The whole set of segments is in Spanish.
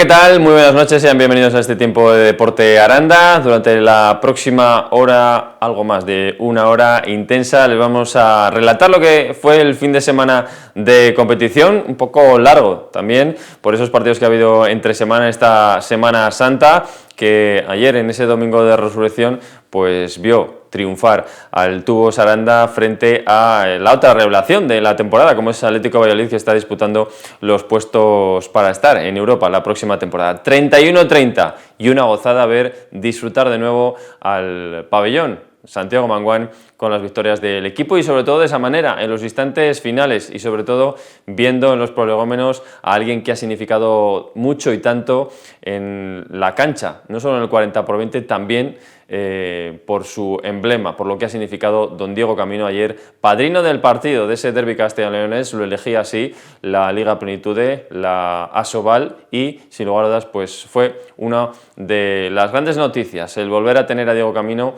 ¿qué tal? Muy buenas noches, sean bienvenidos a este tiempo de Deporte Aranda. Durante la próxima hora, algo más de una hora intensa, les vamos a relatar lo que fue el fin de semana de competición, un poco largo también, por esos partidos que ha habido entre semana, esta Semana Santa, que ayer en ese domingo de resurrección pues vio triunfar al Tubos Aranda frente a la otra revelación de la temporada, como es Atlético Valladolid, que está disputando los puestos para estar en Europa la próxima temporada. 31-30 y una gozada ver disfrutar de nuevo al pabellón Santiago Manguán con las victorias del equipo y sobre todo de esa manera, en los instantes finales y sobre todo viendo en los prolegómenos a alguien que ha significado mucho y tanto en la cancha, no solo en el 40x20, también por su emblema, por lo que ha significado don Diego Camino ayer, padrino del partido de ese derbi castellano-leonés, lo elegía así, la Liga Plenitude, la Asobal y sin lugar a dudas pues fue una de las grandes noticias, el volver a tener a Diego Camino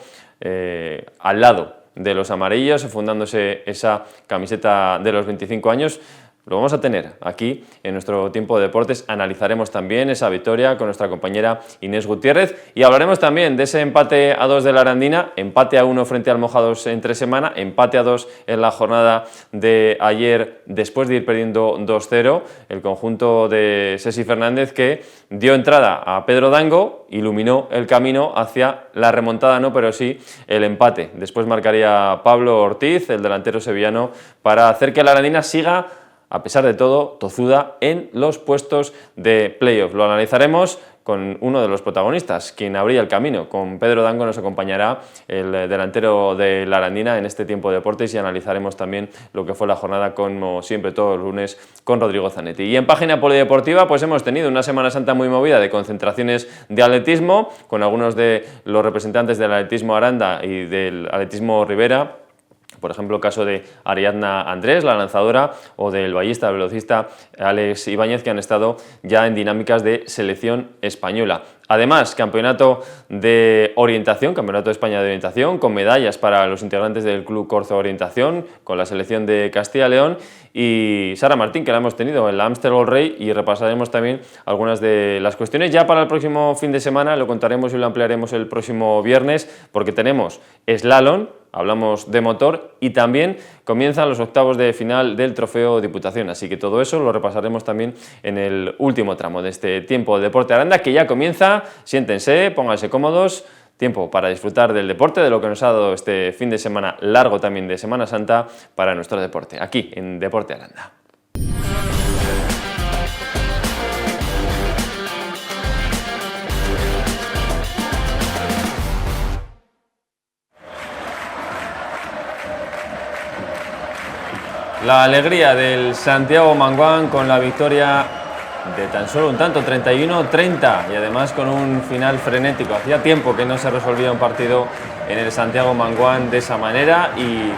al lado de los amarillos, fundándose esa camiseta de los 25 años. Lo vamos a tener aquí en nuestro tiempo de deportes. Analizaremos también esa victoria con nuestra compañera Inés Gutiérrez y hablaremos también de ese empate a 2 de la Arandina, empate a 1 frente al Mojados entre semana, empate a 2 en la jornada de ayer después de ir perdiendo 2-0. El conjunto de Sesi Fernández que dio entrada a Pedro Dango, iluminó el camino hacia la remontada, no, pero sí el empate. Después marcaría Pablo Ortiz, el delantero sevillano, para hacer que la Arandina siga, a pesar de todo, tozuda en los puestos de playoff. Lo analizaremos con uno de los protagonistas, quien abría el camino. Con Pedro Dango nos acompañará el delantero de la Arandina en este tiempo de deportes y analizaremos también lo que fue la jornada, como siempre todos los lunes, con Rodrigo Zanetti. Y en página polideportiva pues hemos tenido una Semana Santa muy movida de concentraciones de atletismo, con algunos de los representantes del atletismo Aranda y del atletismo Rivera. Por ejemplo, el caso de Ariadna Andrés, la lanzadora, o del ballista, el velocista Alex Ibáñez, que han estado ya en dinámicas de selección española. Además, campeonato de orientación, campeonato de España de orientación, con medallas para los integrantes del Club Corzo Orientación, con la selección de Castilla y León, y Sara Martín, que la hemos tenido en la Amstel Gold Rey, y repasaremos también algunas de las cuestiones. Ya para el próximo fin de semana lo contaremos y lo ampliaremos el próximo viernes, porque tenemos slalom, hablamos de motor y también comienzan los octavos de final del Trofeo Diputación, así que todo eso lo repasaremos también en el último tramo de este tiempo de Deporte Aranda, que ya comienza. Siéntense, pónganse cómodos, tiempo para disfrutar del deporte, de lo que nos ha dado este fin de semana largo también de Semana Santa para nuestro deporte, aquí en Deporte Aranda. La alegría del Santiago Manguán con la victoria de tan solo un tanto, 31-30, y además con un final frenético. Hacía tiempo que no se resolvía un partido en el Santiago Manguán de esa manera y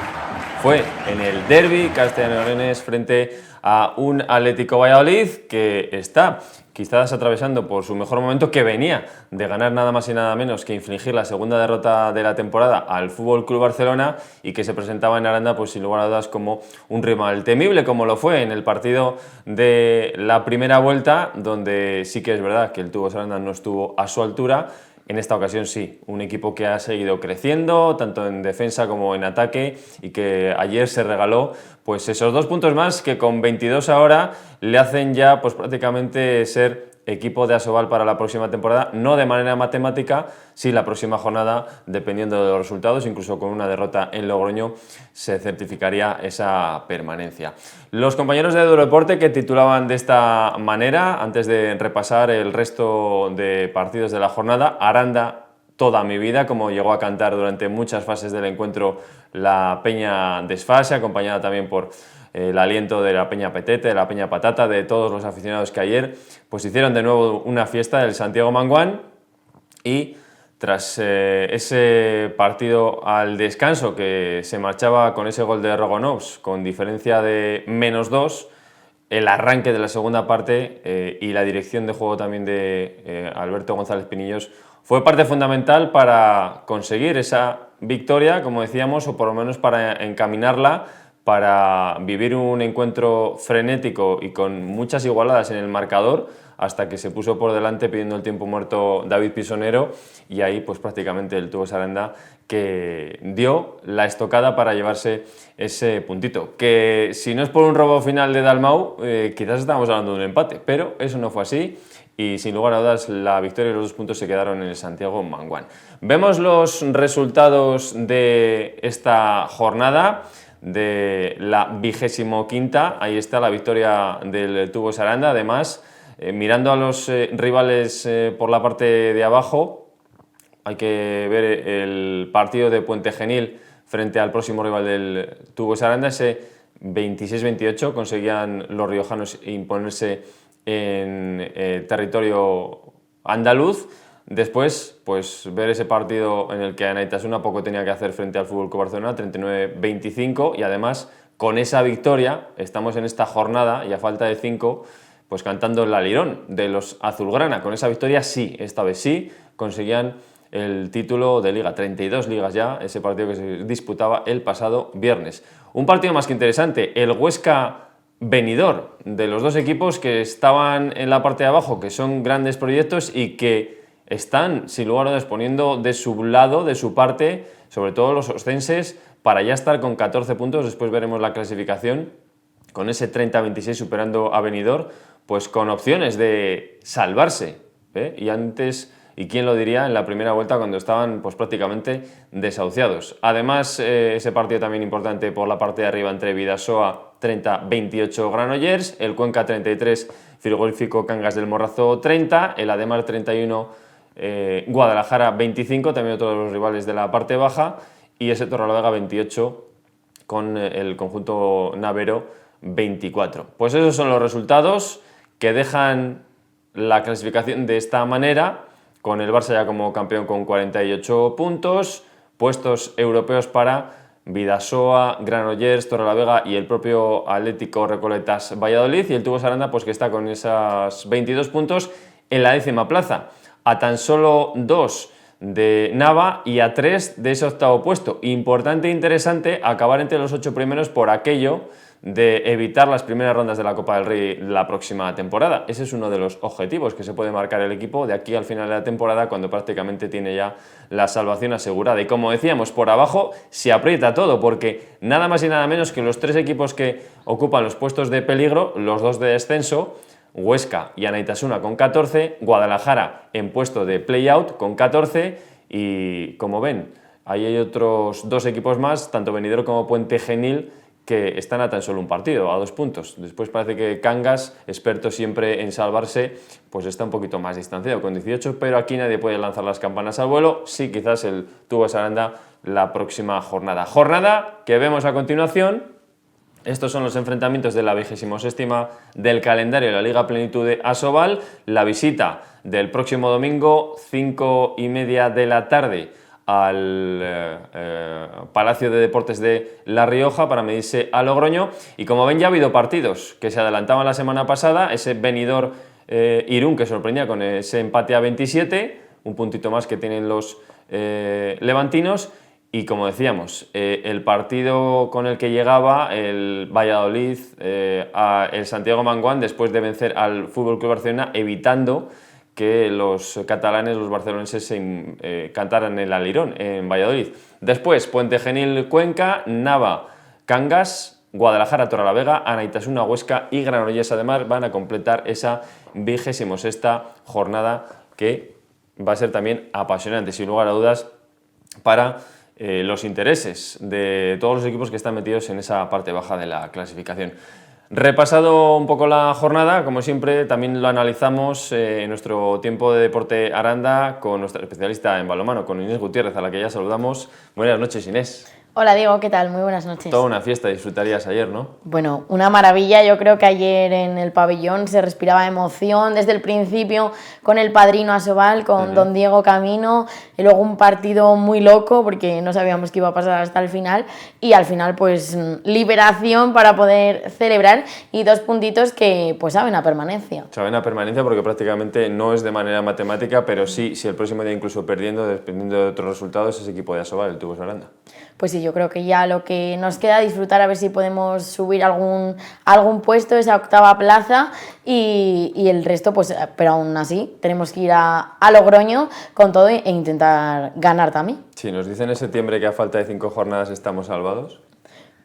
fue en el derbi castellano-leonés frente a un Atlético Valladolid que está quizás atravesando por su mejor momento, que venía de ganar nada más y nada menos que infligir la segunda derrota de la temporada al Fútbol Club Barcelona y que se presentaba en Aranda pues sin lugar a dudas como un rival temible, como lo fue en el partido de la primera vuelta, donde sí que es verdad que el Tubos Aranda no estuvo a su altura. En esta ocasión sí, un equipo que ha seguido creciendo, tanto en defensa como en ataque, y que ayer se regaló pues esos 2 puntos más que con 22 ahora le hacen ya pues prácticamente ser equipo de Asobal para la próxima temporada, no de manera matemática, sí la próxima jornada, dependiendo de los resultados, incluso con una derrota en Logroño, se certificaría esa permanencia. Los compañeros de Eurodeporte que titulaban de esta manera, antes de repasar el resto de partidos de la jornada: Aranda toda mi vida, como llegó a cantar durante muchas fases del encuentro la Peña Desfase, acompañada también por el aliento de la Peña Petete, de la Peña Patata, de todos los aficionados que ayer pues hicieron de nuevo una fiesta del Santiago Manguán. Y tras ese partido al descanso, que se marchaba con ese gol de Rogonovs con diferencia de -2, el arranque de la segunda parte y la dirección de juego también de Alberto González Pinillos fue parte fundamental para conseguir esa victoria, como decíamos, o por lo menos para encaminarla, para vivir un encuentro frenético y con muchas igualadas en el marcador, hasta que se puso por delante pidiendo el tiempo muerto David Pisonero, y ahí pues prácticamente el Tubos Aranda que dio la estocada para llevarse ese puntito, que si no es por un robo final de Dalmau, quizás estamos hablando de un empate, pero eso no fue así. Y sin lugar a dudas la victoria y los 2 puntos se quedaron en el Santiago Manguán. Vemos los resultados de esta jornada, de la 25ª, ahí está la victoria del Tubos Aranda. Además, mirando a los rivales por la parte de abajo, hay que ver el partido de Puente Genil frente al próximo rival del Tubos Aranda, ese 26-28, conseguían los riojanos imponerse en territorio andaluz. Después, pues ver ese partido en el que Anaitasuna poco tenía que hacer frente al FC Barcelona, 39-25, y además con esa victoria estamos en esta jornada y a falta de 5, pues cantando el alirón de los azulgrana. Con esa victoria sí, esta vez sí, conseguían el título de Liga, 32 ligas ya, ese partido que se disputaba el pasado viernes. Un partido más que interesante, el Huesca-Benidorm, de los dos equipos que estaban en la parte de abajo, que son grandes proyectos y que están, sin lugar a dudas, poniendo de su lado, de su parte, sobre todo los oscenses, para ya estar con 14 puntos, después veremos la clasificación, con ese 30-26 superando a Benidorm, pues con opciones de salvarse, y antes... ¿Y quién lo diría en la primera vuelta cuando estaban pues prácticamente desahuciados? Además, ese partido también importante por la parte de arriba entre Bidasoa 30-28 Granollers, el Cuenca 33 Frigorífico Cangas del Morrazo 30, el Ademar 31 Guadalajara 25, también otro de los rivales de la parte baja, y ese Torrelavega 28 con el conjunto navero 24. Pues esos son los resultados que dejan la clasificación de esta manera, con el Barça ya como campeón con 48 puntos, puestos europeos para Bidasoa, Granollers, Torrelavega y el propio Atlético Recoletas Valladolid, y el Tubos Aranda pues que está con esos 22 puntos en la 10ª plaza, a tan solo 2 de Nava y a 3 de ese 8º puesto. Importante e interesante acabar entre los 8 primeros por aquello de evitar las primeras rondas de la Copa del Rey la próxima temporada. Ese es uno de los objetivos que se puede marcar el equipo de aquí al final de la temporada, cuando prácticamente tiene ya la salvación asegurada. Y como decíamos, por abajo se aprieta todo, porque nada más y nada menos que los 3 equipos que ocupan los puestos de peligro, los 2 de descenso, Huesca y Anaitasuna con 14, Guadalajara en puesto de play-out con 14, y como ven, ahí hay otros 2 equipos más, tanto Benidorm como Puente Genil, que están a tan solo un partido, a 2 puntos. Después parece que Cangas, experto siempre en salvarse, pues está un poquito más distanciado con 18, pero aquí nadie puede lanzar las campanas al vuelo. Sí, quizás el Tubos Aranda la próxima jornada. Jornada que vemos a continuación. Estos son los enfrentamientos de la 26ª del calendario de la Liga Plenitud de Asobal. La visita del próximo domingo, 5:30 de la tarde, al Palacio de Deportes de La Rioja para medirse a Logroño. Y como ven, ya ha habido partidos que se adelantaban la semana pasada, ese Benidorm Irún que sorprendía con ese empate a 27, un puntito más que tienen los levantinos. Y como decíamos, el partido con el que llegaba el Valladolid a el Santiago Manguán después de vencer al FC Barcelona, evitando que los catalanes, los barceloneses, se cantaran el alirón en Valladolid. Después, Puente Genil, Cuenca, Nava, Cangas, Guadalajara, Torrelavega, Anaitasuna, Huesca y Granollers además van a completar esa 26ª jornada, que va a ser también apasionante, sin lugar a dudas, para los intereses de todos los equipos que están metidos en esa parte baja de la clasificación. Repasado un poco la jornada, como siempre, también lo analizamos en nuestro tiempo de Deporte Aranda con nuestra especialista en balonmano, con Inés Gutiérrez, a la que ya saludamos. Buenas noches, Inés. Hola Diego, ¿qué tal? Muy buenas noches. Toda una fiesta disfrutarías ayer, ¿no? Bueno, una maravilla. Yo creo que ayer en el pabellón se respiraba emoción desde el principio, con el padrino Asobal, con don Diego Camino, y luego un partido muy loco porque no sabíamos qué iba a pasar hasta el final, y al final pues liberación para poder celebrar, y 2 puntitos que pues saben a permanencia. Saben a permanencia porque prácticamente no es de manera matemática, pero sí, si el próximo día incluso perdiendo, dependiendo de otros resultados, ese equipo de Asobal, el Tubos Aranda. Pues sí, yo creo que ya lo que nos queda disfrutar, a ver si podemos subir algún puesto, esa octava plaza, y el resto, pues, pero aún así tenemos que ir a Logroño con todo e intentar ganar también. Si nos dicen en septiembre que a falta de 5 jornadas estamos salvados.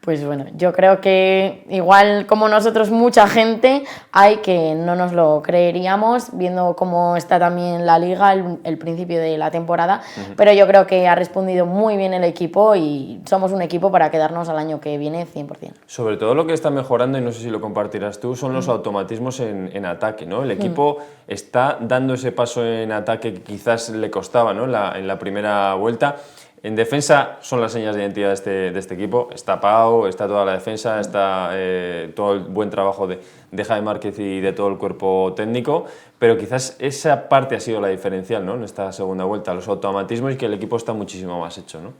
Pues bueno, yo creo que igual como nosotros mucha gente hay que no nos lo creeríamos viendo cómo está también la liga, el principio de la temporada, pero yo creo que ha respondido muy bien el equipo y somos un equipo para quedarnos al año que viene 100%. Sobre todo lo que está mejorando, y no sé si lo compartirás tú, son los automatismos en ataque, ¿no? El equipo está dando ese paso en ataque que quizás le costaba, ¿no? en la primera vuelta. En defensa son las señas de identidad de este equipo. Está Pau, está toda la defensa, está todo el buen trabajo de Javi Márquez y de todo el cuerpo técnico, pero quizás esa parte ha sido la diferencial, ¿no? En esta segunda vuelta, los automatismos, y que el equipo está muchísimo más hecho, ¿no?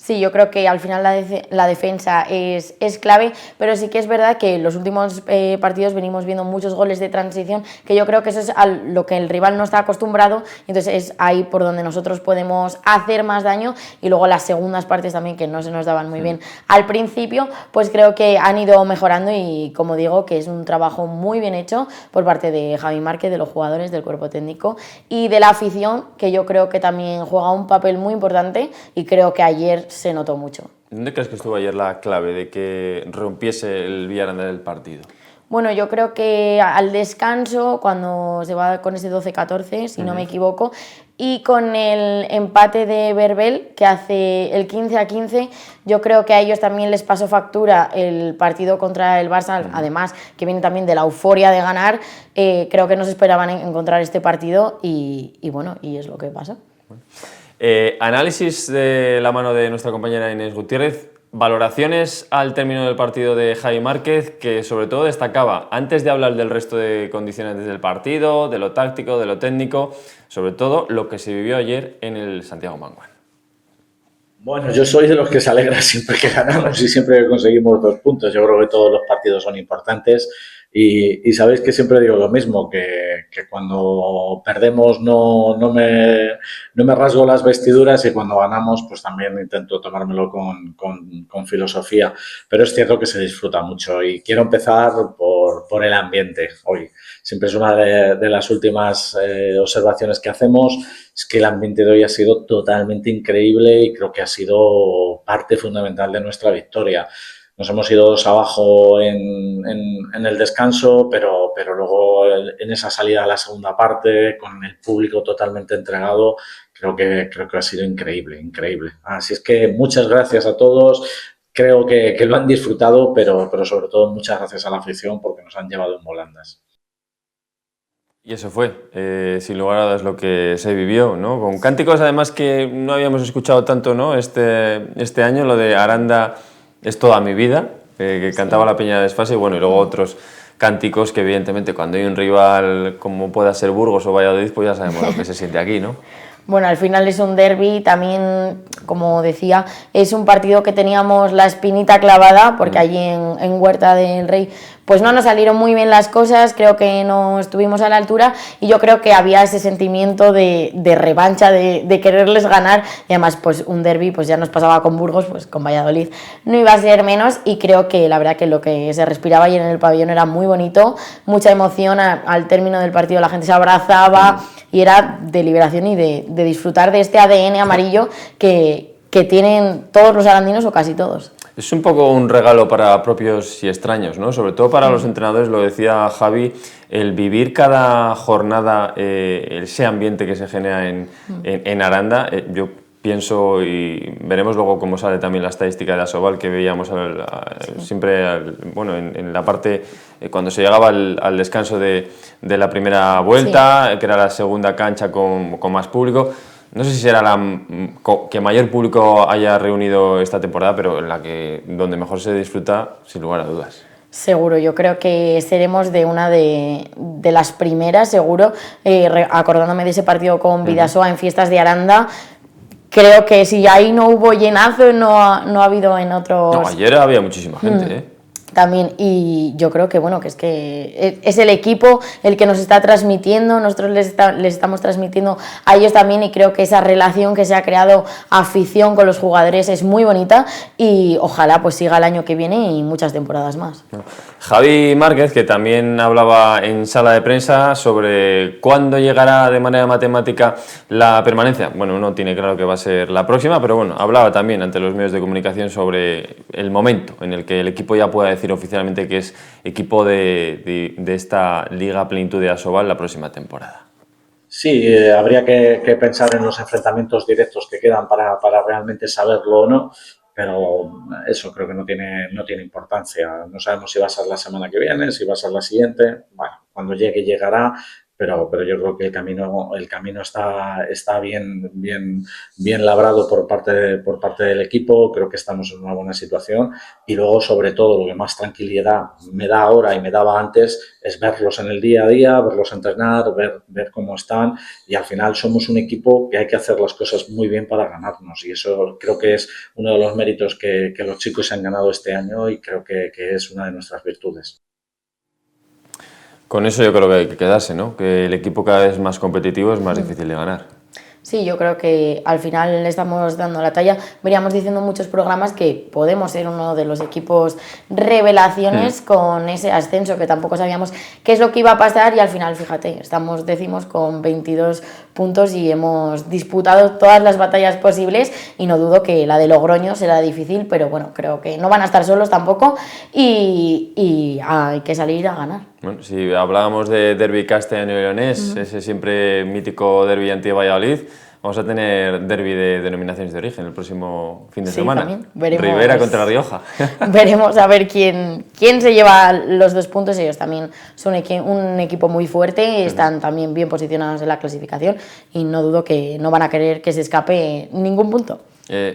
Sí, yo creo que al final la defensa es clave, pero sí que es verdad que en los últimos partidos venimos viendo muchos goles de transición, que yo creo que eso es a lo que el rival no está acostumbrado, entonces es ahí por donde nosotros podemos hacer más daño, y luego las segundas partes también, que no se nos daban muy bien al principio, pues creo que han ido mejorando, y como digo, que es un trabajo muy bien hecho por parte de Javi Márquez, de los jugadores, del cuerpo técnico y de la afición, que yo creo que también juega un papel muy importante, y creo que ayer se notó mucho. ¿Dónde crees que estuvo ayer la clave de que rompiese el Villarandal el partido? Bueno, yo creo que al descanso, cuando se va con ese 12-14, si no me equivoco, y con el empate de Verbel, que hace el 15-15, yo creo que a ellos también les pasó factura el partido contra el Barça, además que viene también de la euforia de ganar, creo que no se esperaban encontrar este partido, y bueno, y es lo que pasa. Bueno. Análisis de la mano de nuestra compañera Inés Gutiérrez, valoraciones al término del partido de Javi Márquez, que sobre todo destacaba, antes de hablar del resto de condiciones del partido, de lo táctico, de lo técnico, sobre todo lo que se vivió ayer en el Santiago Monkman. Bueno, yo soy de los que se alegra siempre que ganamos y siempre que conseguimos 2 puntos. Yo creo que todos los partidos son importantes. Y sabéis que siempre digo lo mismo, que cuando perdemos no me rasgo las vestiduras, y cuando ganamos pues también intento tomármelo con filosofía. Pero es cierto que se disfruta mucho, y quiero empezar por el ambiente hoy. Siempre es una de las últimas observaciones que hacemos, es que el ambiente de hoy ha sido totalmente increíble, y creo que ha sido parte fundamental de nuestra victoria. Nos hemos ido 2 abajo en el descanso, pero luego en esa salida a la segunda parte, con el público totalmente entregado, creo que ha sido increíble. Así es que muchas gracias a todos. Creo que lo han disfrutado, pero sobre todo muchas gracias a la afición, porque nos han llevado en volandas. Y eso fue, sin lugar a dudas, lo que se vivió, ¿no? Con cánticos además que no habíamos escuchado tanto, ¿no? Este año, lo de Aranda es toda mi vida, que cantaba la Peña de Desfase, y bueno, y luego otros cánticos que evidentemente cuando hay un rival como pueda ser Burgos o Valladolid, pues ya sabemos lo que se siente aquí, ¿no? Bueno, al final es un derbi, también, como decía, es un partido que teníamos la espinita clavada, porque allí en Huerta del Rey pues no nos salieron muy bien las cosas, creo que no estuvimos a la altura, y yo creo que había ese sentimiento de revancha, de quererles ganar, y además pues un derbi, pues ya nos pasaba con Burgos, pues con Valladolid no iba a ser menos, y creo que la verdad que lo que se respiraba ayer en el pabellón era muy bonito, mucha emoción, al término del partido la gente se abrazaba, y era de liberación y de disfrutar de este ADN amarillo que tienen todos los arandinos, o casi todos. Es un poco un regalo para propios y extraños, ¿no? Sobre todo para los entrenadores, lo decía Javi, el vivir cada jornada ese ambiente que se genera en Aranda. Yo pienso, y veremos luego cómo sale también la estadística de Asobal, que veíamos siempre bueno, en la parte, cuando se llegaba al descanso de la primera vuelta, que era la segunda cancha con más público. No sé si será la que mayor público haya reunido esta temporada, pero en la que donde mejor se disfruta, sin lugar a dudas. Seguro, yo creo que seremos de una de las primeras, seguro, acordándome de ese partido con Bidasoa en Fiestas de Aranda. Creo que si ahí no hubo llenazo, no ha habido en otros... No, ayer había muchísima gente, ¿eh? también, y yo creo que bueno, que es el equipo el que nos está transmitiendo, nosotros les estamos transmitiendo a ellos también, y creo que esa relación que se ha creado, afición con los jugadores, es muy bonita, y ojalá pues siga el año que viene y muchas temporadas más. Javi Márquez, que también hablaba en sala de prensa sobre cuándo llegará de manera matemática la permanencia. Bueno, no tiene claro que va a ser la próxima, pero bueno, hablaba también ante los medios de comunicación sobre el momento en el que el equipo ya pueda decir oficialmente que es equipo de esta Liga Plenitud de Asobal la próxima temporada. Sí, habría que pensar en los enfrentamientos directos que quedan para realmente saberlo o no, pero eso creo que no tiene importancia. No sabemos si va a ser la semana que viene, si va a ser la siguiente. Bueno, cuando llegue llegará, pero yo creo que el camino está bien labrado por parte del equipo. Creo que estamos en una buena situación, y luego, sobre todo, lo que más tranquilidad me da ahora y me daba antes es verlos en el día a día, verlos entrenar, ver cómo están, y al final somos un equipo que hay que hacer las cosas muy bien para ganarnos, y eso creo que es uno de los méritos que los chicos se han ganado este año, y creo que es una de nuestras virtudes. Con eso yo creo que hay que quedarse, ¿no? Que el equipo cada vez más competitivo es más difícil de ganar. Sí, yo creo que al final le estamos dando la talla. Veníamos diciendo en muchos programas que podemos ser uno de los equipos revelaciones con ese ascenso, que tampoco sabíamos qué es lo que iba a pasar, y al final, fíjate, decimos con 22 puntos y hemos disputado todas las batallas posibles, y no dudo que la de Logroño será difícil, pero bueno, creo que no van a estar solos tampoco, y hay que salir a ganar. Bueno, si hablábamos de derbi castellano y leonés, ese siempre mítico derbi anti-Valladolid, vamos a tener derbi de denominaciones de origen el próximo fin de semana. También. Veremos, Rivera contra La Rioja. Veremos a ver quién se lleva los 2 puntos. Ellos también son un equipo muy fuerte, están también bien posicionados en la clasificación, y no dudo que no van a querer que se escape ningún punto.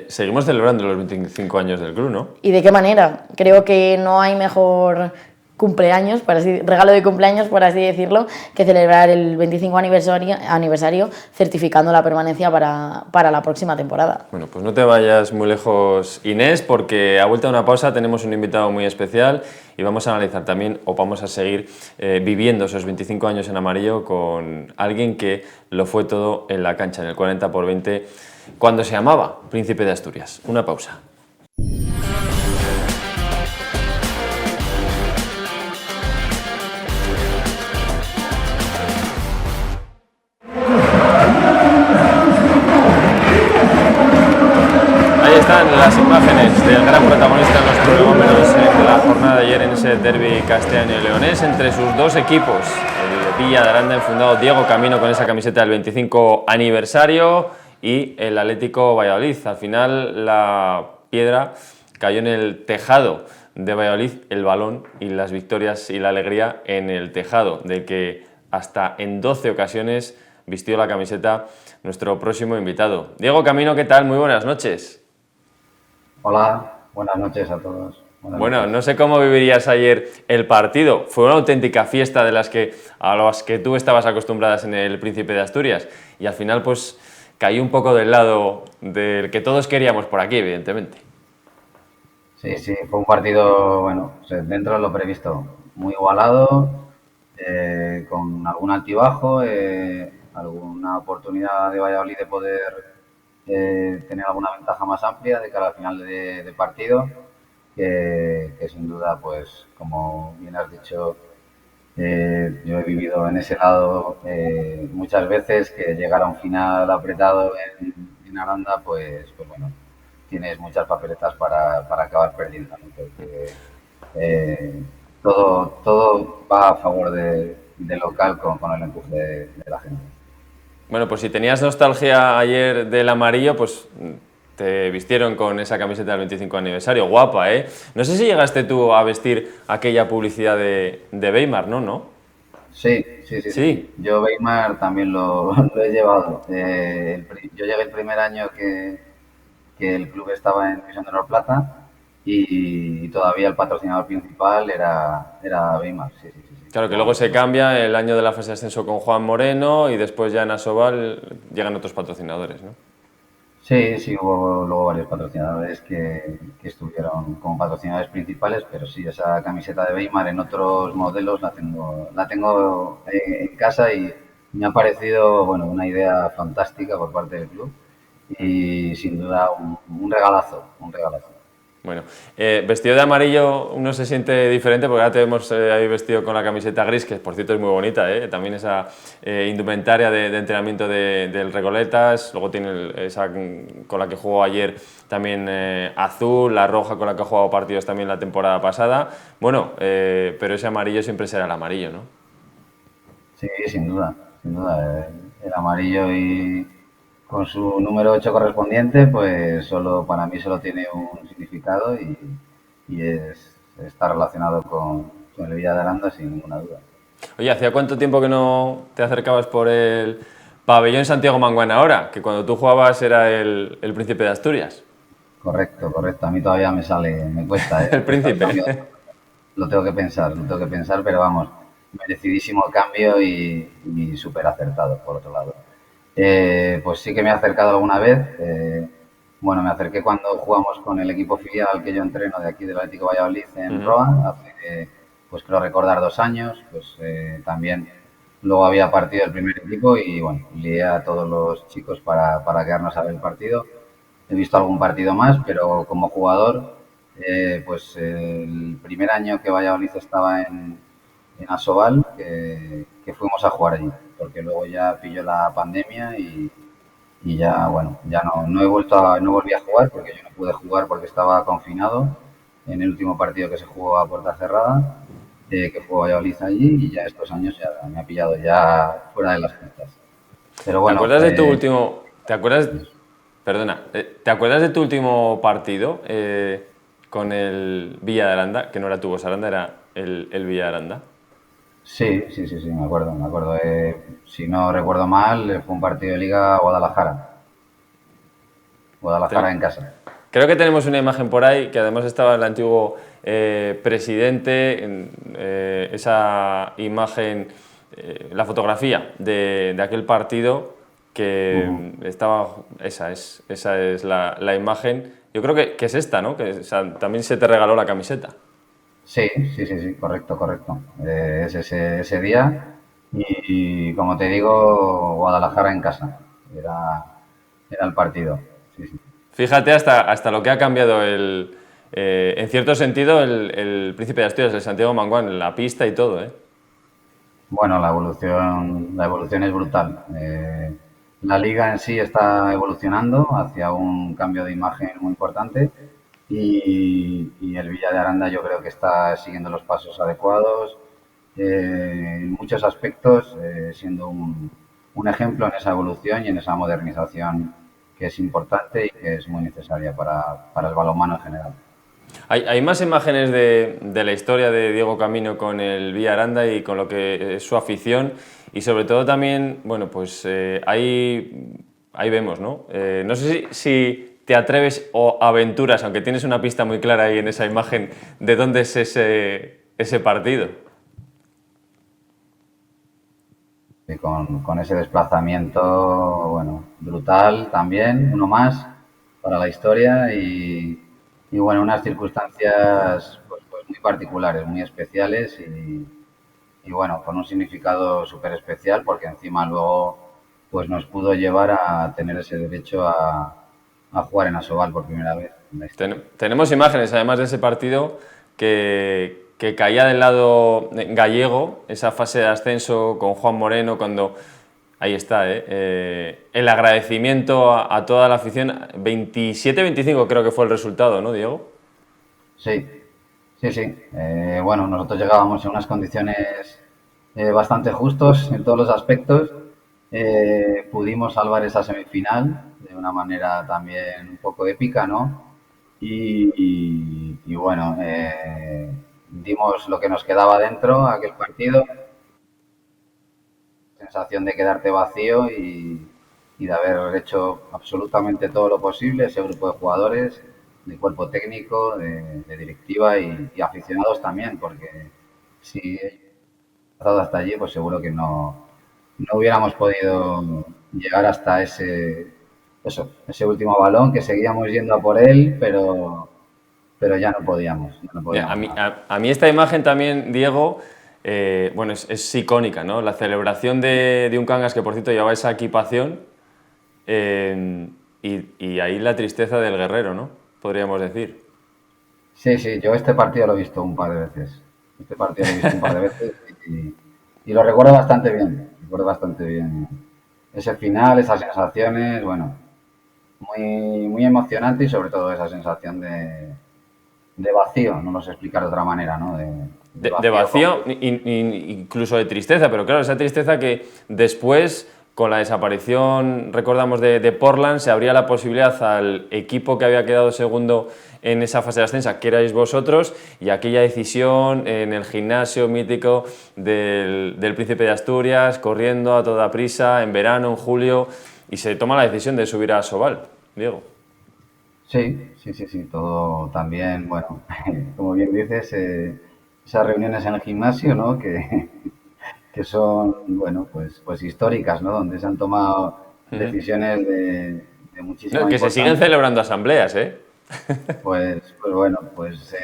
Seguimos celebrando los 25 años del club, ¿no? ¿Y de qué manera? Creo que no hay mejor cumpleaños, regalo de cumpleaños, por así decirlo, que celebrar el 25 aniversario certificando la permanencia para la próxima temporada. Bueno, pues no te vayas muy lejos, Inés, porque a vuelta de una pausa tenemos un invitado muy especial, y vamos a analizar también, o vamos a seguir viviendo esos 25 años en amarillo con alguien que lo fue todo en la cancha, en el 40×20, cuando se llamaba Príncipe de Asturias. Una pausa. Ahí están las imágenes del gran protagonista en los prolegómenos de la jornada de ayer en ese derbi castellano y leonés entre sus dos equipos, el Villa de Aranda, enfundado Diego Camino con esa camiseta del 25 aniversario, y el Atlético Valladolid. Al final la piedra cayó en el tejado de Valladolid, el balón y las victorias y la alegría en el tejado, de que hasta en 12 ocasiones vistió la camiseta nuestro próximo invitado. Diego Camino, ¿qué tal? Muy buenas noches. Hola, buenas noches a todos. Bueno, no sé cómo vivirías ayer el partido. Fue una auténtica fiesta a las que tú estabas acostumbradas en el Príncipe de Asturias, y al final pues cayó un poco del lado del que todos queríamos por aquí, evidentemente. Sí, fue un partido, bueno, dentro de lo previsto, muy igualado, con algún altibajo, alguna oportunidad de Valladolid de poder tener alguna ventaja más amplia de cara al final de partido, que sin duda, pues como bien has dicho, yo he vivido en ese lado muchas veces, que llegar a un final apretado en Aranda, pues bueno, tienes muchas papeletas para acabar perdiendo, ¿no? Porque todo va a favor del local con el empuje de la gente. Bueno, pues si tenías nostalgia ayer del amarillo, pues te vistieron con esa camiseta del 25 aniversario, guapa, ¿eh? No sé si llegaste tú a vestir aquella publicidad de Weimar, ¿no? Sí. Yo Weimar también lo he llevado. Yo llegué el primer año que el club estaba en División de Honor Plata, y todavía el patrocinador principal era Weimar, sí. Claro, que luego se cambia el año de la fase de ascenso con Juan Moreno, y después ya en Asobal llegan otros patrocinadores, ¿no? Sí, sí, hubo luego varios patrocinadores que estuvieron como patrocinadores principales, pero sí, esa camiseta de Weimar en otros modelos la tengo en casa y me ha parecido, bueno, una idea fantástica por parte del club y sin duda un regalazo, un regalazo. Bueno, vestido de amarillo uno se siente diferente porque ahora te vemos ahí vestido con la camiseta gris, que por cierto es muy bonita, también esa indumentaria de entrenamiento del Recoletas, luego tiene esa con la que jugó ayer también azul, la roja con la que ha jugado partidos también la temporada pasada, bueno, pero ese amarillo siempre será el amarillo, ¿no? Sí, sin duda, sin duda. El amarillo y con su número 8 correspondiente, pues solo para mí solo tiene un significado y está relacionado con el Villa de Aranda sin ninguna duda. Oye, ¿hacía cuánto tiempo que no te acercabas por el pabellón Santiago Manguán ahora? Que cuando tú jugabas era el Príncipe de Asturias. Correcto, correcto. A mí todavía me cuesta, El me cuesta el Príncipe. cambio. Lo tengo que pensar, pero vamos, merecidísimo cambio y súper acertado, por otro lado. Pues sí que me he acercado alguna vez. Bueno, me acerqué cuando jugamos con el equipo filial al que yo entreno de aquí del Atlético Valladolid en Ujú. Roa, hace, pues creo recordar 2 años. Pues también luego había partido el primer equipo y bueno, lié a todos los chicos para quedarnos a ver el partido. He visto algún partido más, pero como jugador, pues el primer año que Valladolid estaba en Asobal, que fuimos a jugar allí, porque luego ya pilló la pandemia y ya, bueno, ya no he vuelto no volví a jugar porque yo no pude jugar porque estaba confinado en el último partido que se jugó a puerta cerrada, que jugó Valladolid allí y ya estos años ya me ha pillado ya fuera de las pistas. Pero ¿Te bueno, acuerdas de tu último... ¿Te acuerdas... Perdona, ¿te acuerdas de tu último partido con el Villa de Aranda? Que no era tu Bues Aranda, era el Villa de Aranda. sí, sí, sí, sí, me acuerdo, me acuerdo. Si no recuerdo mal, fue un partido de Liga Guadalajara. Guadalajara Ten- en casa. Creo que tenemos una imagen por ahí, que además estaba el antiguo presidente, esa imagen, la fotografía de aquel partido, que Ujú. estaba, esa es la imagen, yo creo que es esta, ¿no? Que o sea, también se te regaló la camiseta. Sí, sí, sí, sí, correcto, correcto. Es ese día y, como te digo, Guadalajara en casa. Era el partido. Sí, sí. Fíjate hasta lo que ha cambiado en cierto sentido, el Príncipe de Asturias, el Santiago Manguán, la pista y todo, ¿eh? Bueno, la evolución es brutal. La liga en sí está evolucionando hacia un cambio de imagen muy importante y el Villa de Aranda yo creo que está siguiendo los pasos adecuados en muchos aspectos, siendo un ejemplo en esa evolución y en esa modernización que es importante y que es muy necesaria para el balonmano en general. Hay más imágenes de la historia de Diego Camino con el Villa Aranda y con lo que es su afición y sobre todo también, bueno, pues ahí vemos, ¿no? No sé si te atreves o aventuras, aunque tienes una pista muy clara ahí en esa imagen, de dónde es ese partido. Y con ese desplazamiento, bueno, brutal también, uno más para la historia y bueno, unas circunstancias pues muy particulares, muy especiales y bueno, con un significado súper especial porque encima luego pues nos pudo llevar a tener ese derecho a jugar en Asobal por primera vez en la historia. Tenemos imágenes, además de ese partido, que caía del lado gallego, esa fase de ascenso con Juan Moreno, cuando, ahí está, el agradecimiento a toda la afición. 27-25 creo que fue el resultado, ¿no, Diego? Sí, sí, sí. Bueno, nosotros llegábamos en unas condiciones bastante justos en todos los aspectos. Pudimos salvar esa semifinal de una manera también un poco épica, ¿no? Y bueno, dimos lo que nos quedaba dentro aquel partido, sensación de quedarte vacío y de haber hecho absolutamente todo lo posible, ese grupo de jugadores, de cuerpo técnico, de directiva y aficionados también, porque si estado hasta allí, pues seguro que no hubiéramos podido llegar hasta eso, ese último balón que seguíamos yendo a por él, pero ya no podíamos, ya no Mira, podíamos más. a mí esta imagen también, Diego, bueno, es icónica, ¿no? La celebración de un Cangas que, por cierto, llevaba esa equipación y ahí la tristeza del guerrero, ¿no? Podríamos decir. Sí, sí, yo este partido lo he visto un par de veces. Este partido lo he visto un par de veces y lo recuerdo bastante bien. Recuerdo bastante bien. Ese final, esas sensaciones, bueno, muy emocionante y sobre todo esa sensación de vacío, no lo sé explicar de otra manera, ¿no? De De vacío vacío, completo. incluso de tristeza, pero claro, esa tristeza que después, con la desaparición, recordamos, de Portland, se abría la posibilidad al equipo que había quedado segundo en esa fase de ascenso, que erais vosotros, y aquella decisión en el gimnasio mítico del Príncipe de Asturias, corriendo a toda prisa, en verano, en julio, y se toma la decisión de subir a Asobal, Diego. Sí, sí, sí, sí, todo también, bueno, como bien dices, esas reuniones en el gimnasio, ¿no? Que son, bueno, pues históricas, ¿no? Donde se han tomado decisiones de No, muchísima que se siguen importancia. celebrando asambleas, ¿eh? Pues bueno, pues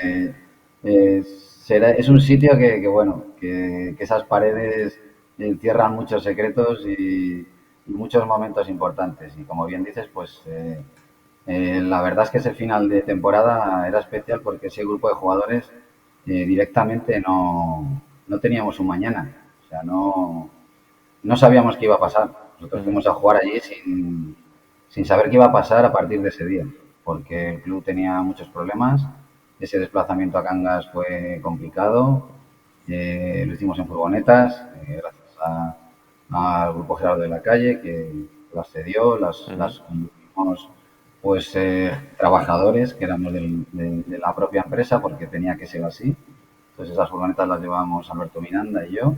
es un sitio bueno, que esas paredes encierran muchos secretos y muchos momentos importantes. Y como bien dices, pues la verdad es que ese final de temporada era especial porque ese grupo de jugadores directamente no teníamos un mañana. O sea, no sabíamos qué iba a pasar. Nosotros fuimos a jugar allí sin saber qué iba a pasar a partir de ese día, porque el club tenía muchos problemas. Ese desplazamiento a Cangas fue complicado. Lo hicimos en furgonetas, gracias al grupo Gerardo de la Calle, que las cedió, las conducimos pues trabajadores que éramos de la propia empresa, porque tenía que ser así. Entonces esas furgonetas las llevábamos Alberto Miranda y yo,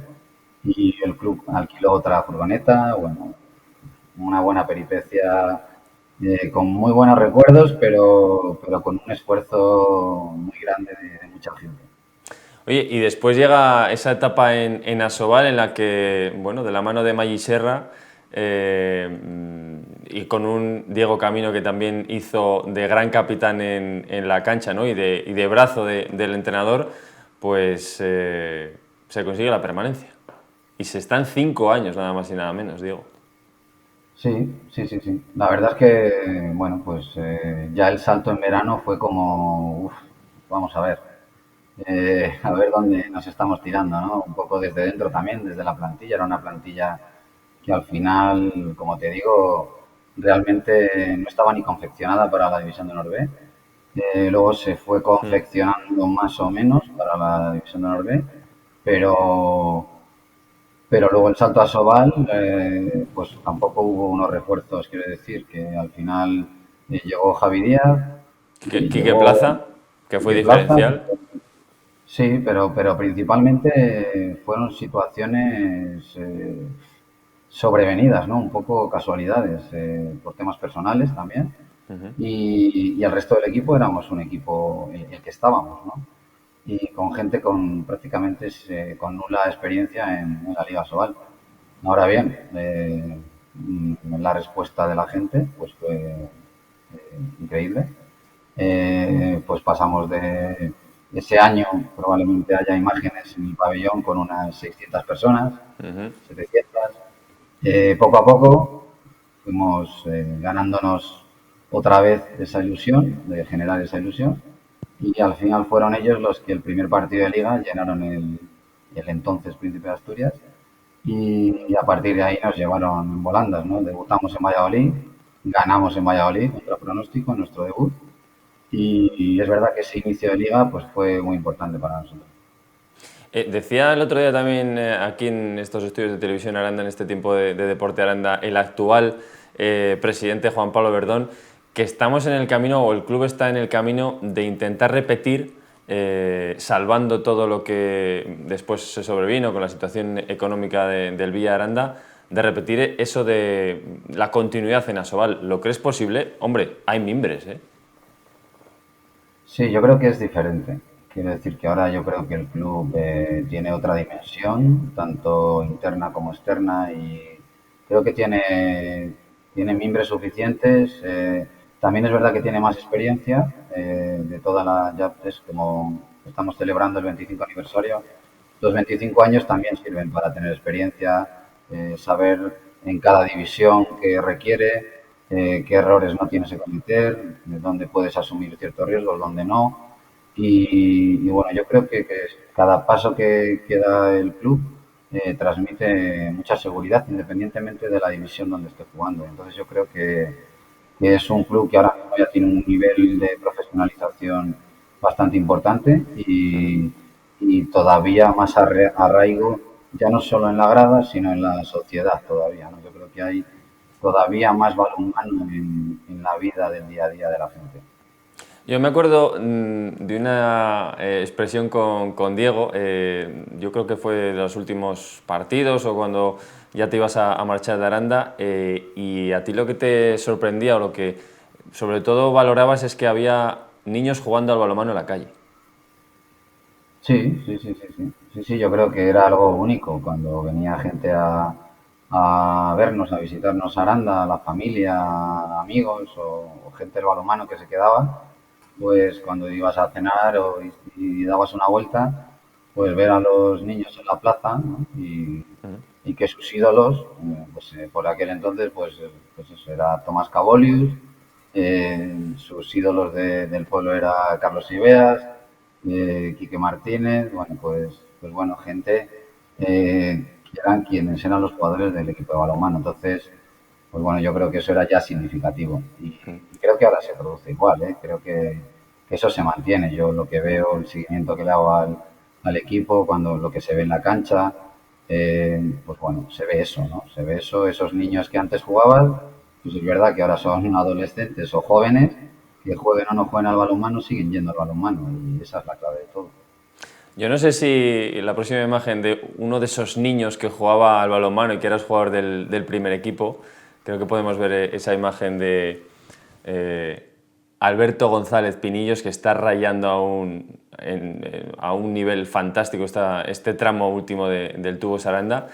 y el club alquiló otra furgoneta, bueno, una buena peripecia con muy buenos recuerdos, pero con un esfuerzo muy grande de mucha gente. Oye, y después llega esa etapa en Asobal en la que, bueno, de la mano de Maggi Serra y con un Diego Camino que también hizo de gran capitán en la cancha, ¿no? y de brazo del entrenador, pues se consigue la permanencia. Y se están 5 años, nada más y nada menos, Diego. Sí, sí, sí, sí. La verdad es que, bueno, pues ya el salto en verano fue como, uf, vamos a ver dónde nos estamos tirando, ¿no? Un poco desde dentro también, desde la plantilla. Era una plantilla que al final, como te digo, realmente no estaba ni confeccionada para la División de Honor B. Luego se fue confeccionando más o menos para la División de Honor B, pero, pero luego el salto a Sobal, pues tampoco hubo unos refuerzos, quiero decir, que al final llegó Javi Díaz y Quique llegó Plaza, que fue Quique Plaza. diferencial. Sí, pero principalmente fueron situaciones sobrevenidas, ¿no? Un poco casualidades, por temas personales también. Y el resto del equipo éramos un equipo el que estábamos, ¿no? Y con gente con prácticamente con nula experiencia en la Liga Sobal. Ahora bien, la respuesta de la gente pues fue increíble. Pues pasamos de ese año, probablemente haya imágenes en el pabellón con unas 600 personas, 700. Poco a poco fuimos ganándonos otra vez esa ilusión, de generar esa ilusión, y al final fueron ellos los que el primer partido de liga llenaron el entonces Príncipe de Asturias, y a partir de ahí nos llevaron en volandas, ¿no? Debutamos en Valladolid, ganamos en Valladolid contra pronóstico en nuestro debut, y es verdad que ese inicio de liga pues fue muy importante para nosotros. Decía el otro día también aquí en estos estudios de televisión Aranda, en este tiempo de Deporte Aranda, el actual presidente Juan Pablo Verdón, que estamos en el camino, o el club está en el camino de intentar repetir, salvando todo lo que después se sobrevino con la situación económica del Villa Aranda, de repetir eso de la continuidad en Asobal. ¿Lo crees posible? Hombre, hay mimbres, ¿eh? Sí, yo creo que es diferente. Quiero decir que ahora yo creo que el club tiene otra dimensión, tanto interna como externa, y creo que tiene tiene mimbres suficientes. También es verdad que tiene más experiencia de toda la, ya es como estamos celebrando el 25 aniversario. Los 25 años también sirven para tener experiencia, saber en cada división qué requiere, qué errores no tienes que cometer, dónde puedes asumir ciertos riesgos, dónde no. Y bueno, yo creo que cada paso que da el club transmite mucha seguridad independientemente de la división donde esté jugando. Entonces yo creo que es un club que ahora mismo ya tiene un nivel de profesionalización bastante importante y todavía más arraigo, ya no solo en la grada, sino en la sociedad todavía, ¿no? Yo creo que hay todavía más balonmano en la vida del día a día de la gente. Yo me acuerdo de una expresión con Diego, yo creo que fue de los últimos partidos o cuando ya te ibas a marchar de Aranda, y a ti lo que te sorprendía o lo que sobre todo valorabas es que había niños jugando al balonmano en la calle. Sí, sí, sí, sí, sí. Sí, sí, yo creo que era algo único cuando venía gente a vernos, a visitarnos a Aranda, la familia, amigos o gente del balonmano que se quedaba, pues cuando ibas a cenar y dabas una vuelta, pues ver a los niños en la plaza, ¿no? Y que sus ídolos, pues por aquel entonces, pues eso era Tomás Cabolius, sus ídolos del pueblo era Carlos Ibeas, Quique Martínez, bueno, pues bueno, gente que eran quienes eran los jugadores del equipo de balonmano. Entonces, pues bueno, yo creo que eso era ya significativo. Y creo que ahora se produce igual, ¿eh? Creo que eso se mantiene. Yo lo que veo, el seguimiento que le hago al equipo, cuando lo que se ve en la cancha, pues bueno, se ve eso, ¿no? Se ve eso, esos niños que antes jugaban, pues es verdad que ahora son adolescentes o jóvenes, que jueguen o no jueguen al balonmano, siguen yendo al balonmano y esa es la clave de todo. Yo no sé si la próxima imagen de uno de esos niños que jugaba al balonmano y que era jugador del primer equipo, creo que podemos ver esa imagen de Alberto González Pinillos, que está rayando a un nivel fantástico este tramo último del tubo Saranda.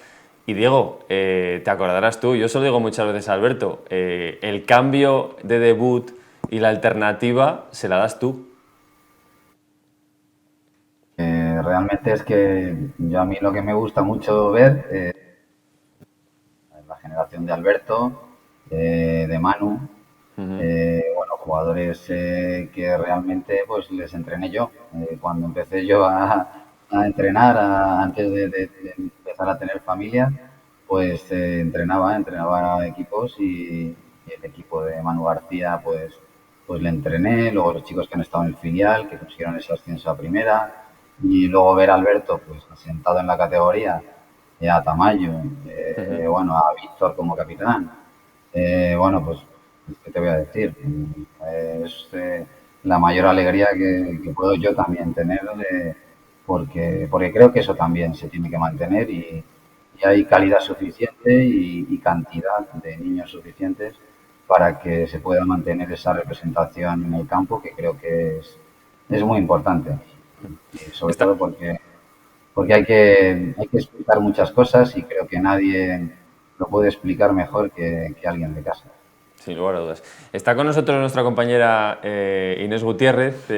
Y Diego, te acordarás tú, yo se lo digo muchas veces a Alberto, el cambio de debut y la alternativa se la das tú. Realmente es que yo a mí lo que me gusta mucho ver es la generación de Alberto, de Manu, bueno, jugadores que realmente pues les entrené yo. Cuando empecé yo a entrenar, antes de empezar a tener familia, pues entrenaba equipos y el equipo de Manu García pues le entrené, luego los chicos que han estado en el filial, que consiguieron ese ascenso a primera, y luego ver a Alberto pues asentado en la categoría, a Tamayo, bueno, a Víctor como capitán. Bueno, pues, ¿qué te voy a decir? Es la mayor alegría que puedo yo también tener, porque creo que eso también se tiene que mantener y hay calidad suficiente y cantidad de niños suficientes para que se pueda mantener esa representación en el campo, que creo que es muy importante. Y sobre todo porque hay que explicar muchas cosas y creo que nadie lo puede explicar mejor que alguien de casa. Sin lugar a dudas. Está con nosotros nuestra compañera Inés Gutiérrez.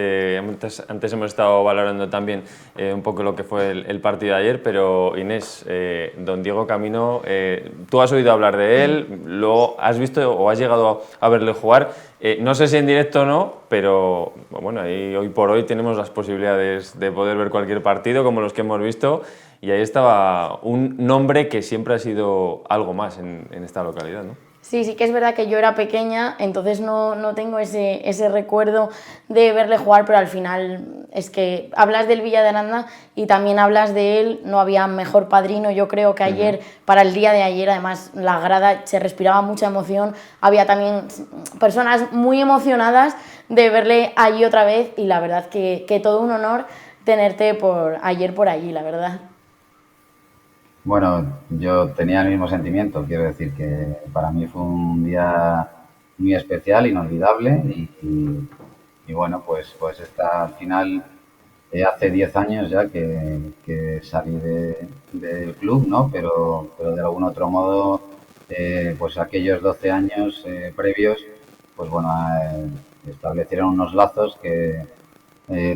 Antes hemos estado valorando también un poco lo que fue el partido de ayer, pero Inés, don Diego Camino, tú has oído hablar de él, lo has visto o has llegado a verle jugar. No sé si en directo o no, pero bueno, ahí, hoy por hoy tenemos las posibilidades de poder ver cualquier partido como los que hemos visto, y ahí estaba un nombre que siempre ha sido algo más en esta localidad, ¿no? Sí, sí que es verdad que yo era pequeña, entonces no tengo ese recuerdo de verle jugar, pero al final es que hablas del Villa de Aranda y también hablas de él, no había mejor padrino, yo creo que ayer, para el día de ayer, además la grada se respiraba mucha emoción, había también personas muy emocionadas de verle allí otra vez y la verdad que todo un honor tenerte ayer por allí, la verdad. Bueno, yo tenía el mismo sentimiento, quiero decir que para mí fue un día muy especial, inolvidable y bueno, pues está al final, hace 10 años ya que salí del club, ¿no? Pero de algún otro modo pues aquellos 12 años previos, pues bueno, establecieron unos lazos que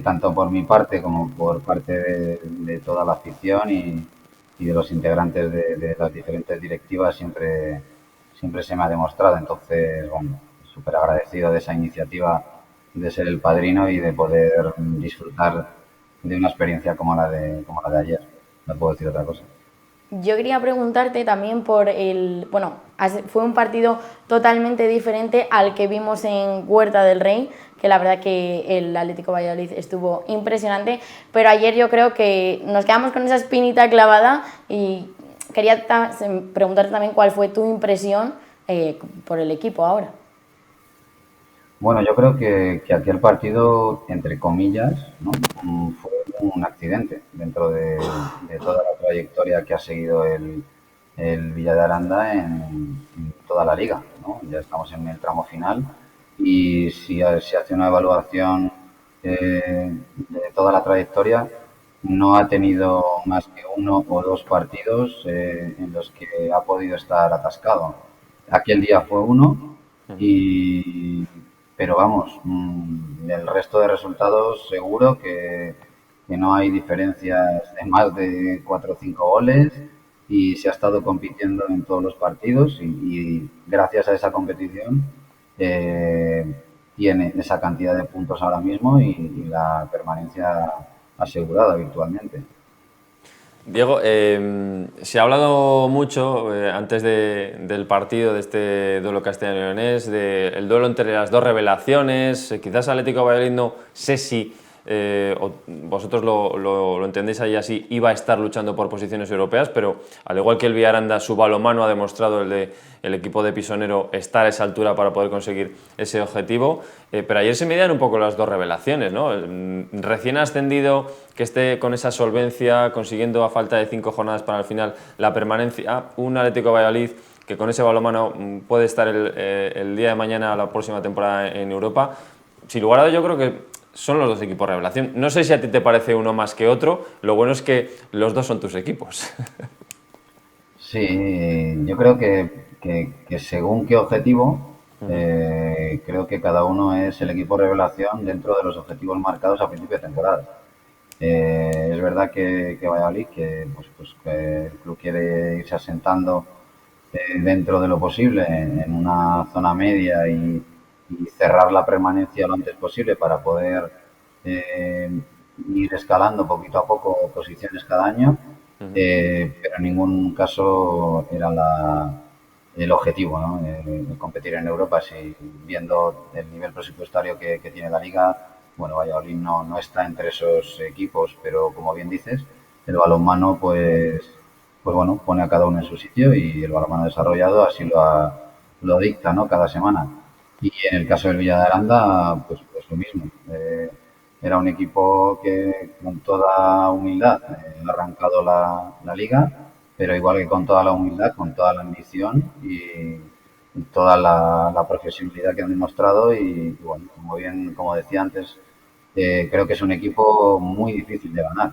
tanto por mi parte como por parte de toda la afición y de los integrantes de las diferentes directivas siempre se me ha demostrado. Entonces, bueno, súper agradecido de esa iniciativa de ser el padrino y de poder disfrutar de una experiencia como la de ayer. No puedo decir otra cosa. Yo quería preguntarte también por bueno, fue un partido totalmente diferente al que vimos en Huerta del Rey, que la verdad que el Atlético Valladolid estuvo impresionante, pero ayer yo creo que nos quedamos con esa espinita clavada y quería preguntarte también cuál fue tu impresión por el equipo ahora. Bueno, yo creo que aquel partido, entre comillas, ¿no? Fue un accidente dentro de toda la trayectoria que ha seguido el Villa de Aranda en toda la liga, ¿no? Ya estamos en el tramo final y si se hace una evaluación de toda la trayectoria, no ha tenido más que uno o dos partidos en los que ha podido estar atascado. Aquel día fue uno y pero vamos, el resto de resultados seguro que no hay diferencias de más de 4 o 5 goles y se ha estado compitiendo en todos los partidos y gracias a esa competición tiene esa cantidad de puntos ahora mismo y la permanencia asegurada virtualmente. Diego, se ha hablado mucho antes del partido, de este duelo castellano-leonés, del duelo entre las dos revelaciones. Quizás Atlético Valladolid, no sé si vosotros lo entendéis ahí así, iba a estar luchando por posiciones europeas, pero al igual que el Villaranda, su balonmano ha demostrado el equipo de Pisonero estar a esa altura para poder conseguir ese objetivo. Pero ayer se medían un poco las dos revelaciones, ¿no? El recién ascendido, que esté con esa solvencia, consiguiendo a falta de 5 jornadas para el final la permanencia, un Atlético Valladolid que con ese balonmano puede estar el día de mañana, la próxima temporada en Europa. Sin lugar a dudas, yo creo que son los dos equipos revelación. No sé si a ti te parece uno más que otro, lo bueno es que los dos son tus equipos. Sí, yo creo que según qué objetivo, creo que cada uno es el equipo revelación dentro de los objetivos marcados a principio de temporada. Es verdad que Valladolid, que el club quiere irse asentando dentro de lo posible en una zona media y cerrar la permanencia lo antes posible para poder eh, ir escalando poquito a poco posiciones cada año, pero en ningún caso era el objetivo, ¿no? Competir en Europa. Si viendo el nivel presupuestario que tiene la liga, bueno, Valladolid no está entre esos equipos, pero como bien dices, el balonmano pues bueno, pone a cada uno en su sitio y el balonmano desarrollado así lo dicta, ¿no? Cada semana. Y en el caso del Villa de Aranda, pues lo mismo. Era un equipo que con toda humildad ha arrancado la liga, pero igual que con toda la humildad, con toda la ambición y toda la profesionalidad que han demostrado y bueno, como decía antes, creo que es un equipo muy difícil de ganar.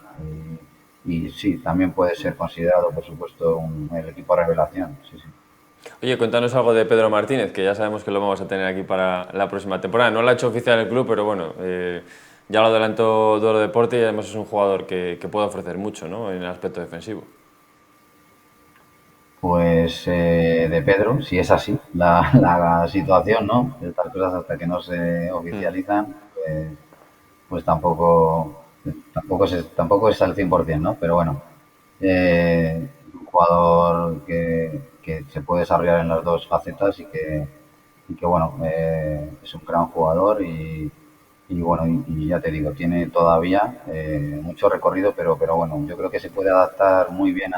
Y sí, también puede ser considerado, por supuesto, el equipo revelación. Sí, sí. Oye, cuéntanos algo de Pedro Martínez, que ya sabemos que lo vamos a tener aquí para la próxima temporada. No lo ha hecho oficial el club, pero bueno, ya lo adelantó Duelo Deporte y además es un jugador que puede ofrecer mucho, ¿no?, en el aspecto defensivo. Pues de Pedro, si es así la situación, ¿no? Estas cosas hasta que no se oficializan, pues tampoco es al 100%, ¿no? Pero bueno, un jugador que se puede desarrollar en las dos facetas y que bueno, es un gran jugador y bueno, y ya te digo, tiene todavía mucho recorrido, pero bueno, yo creo que se puede adaptar muy bien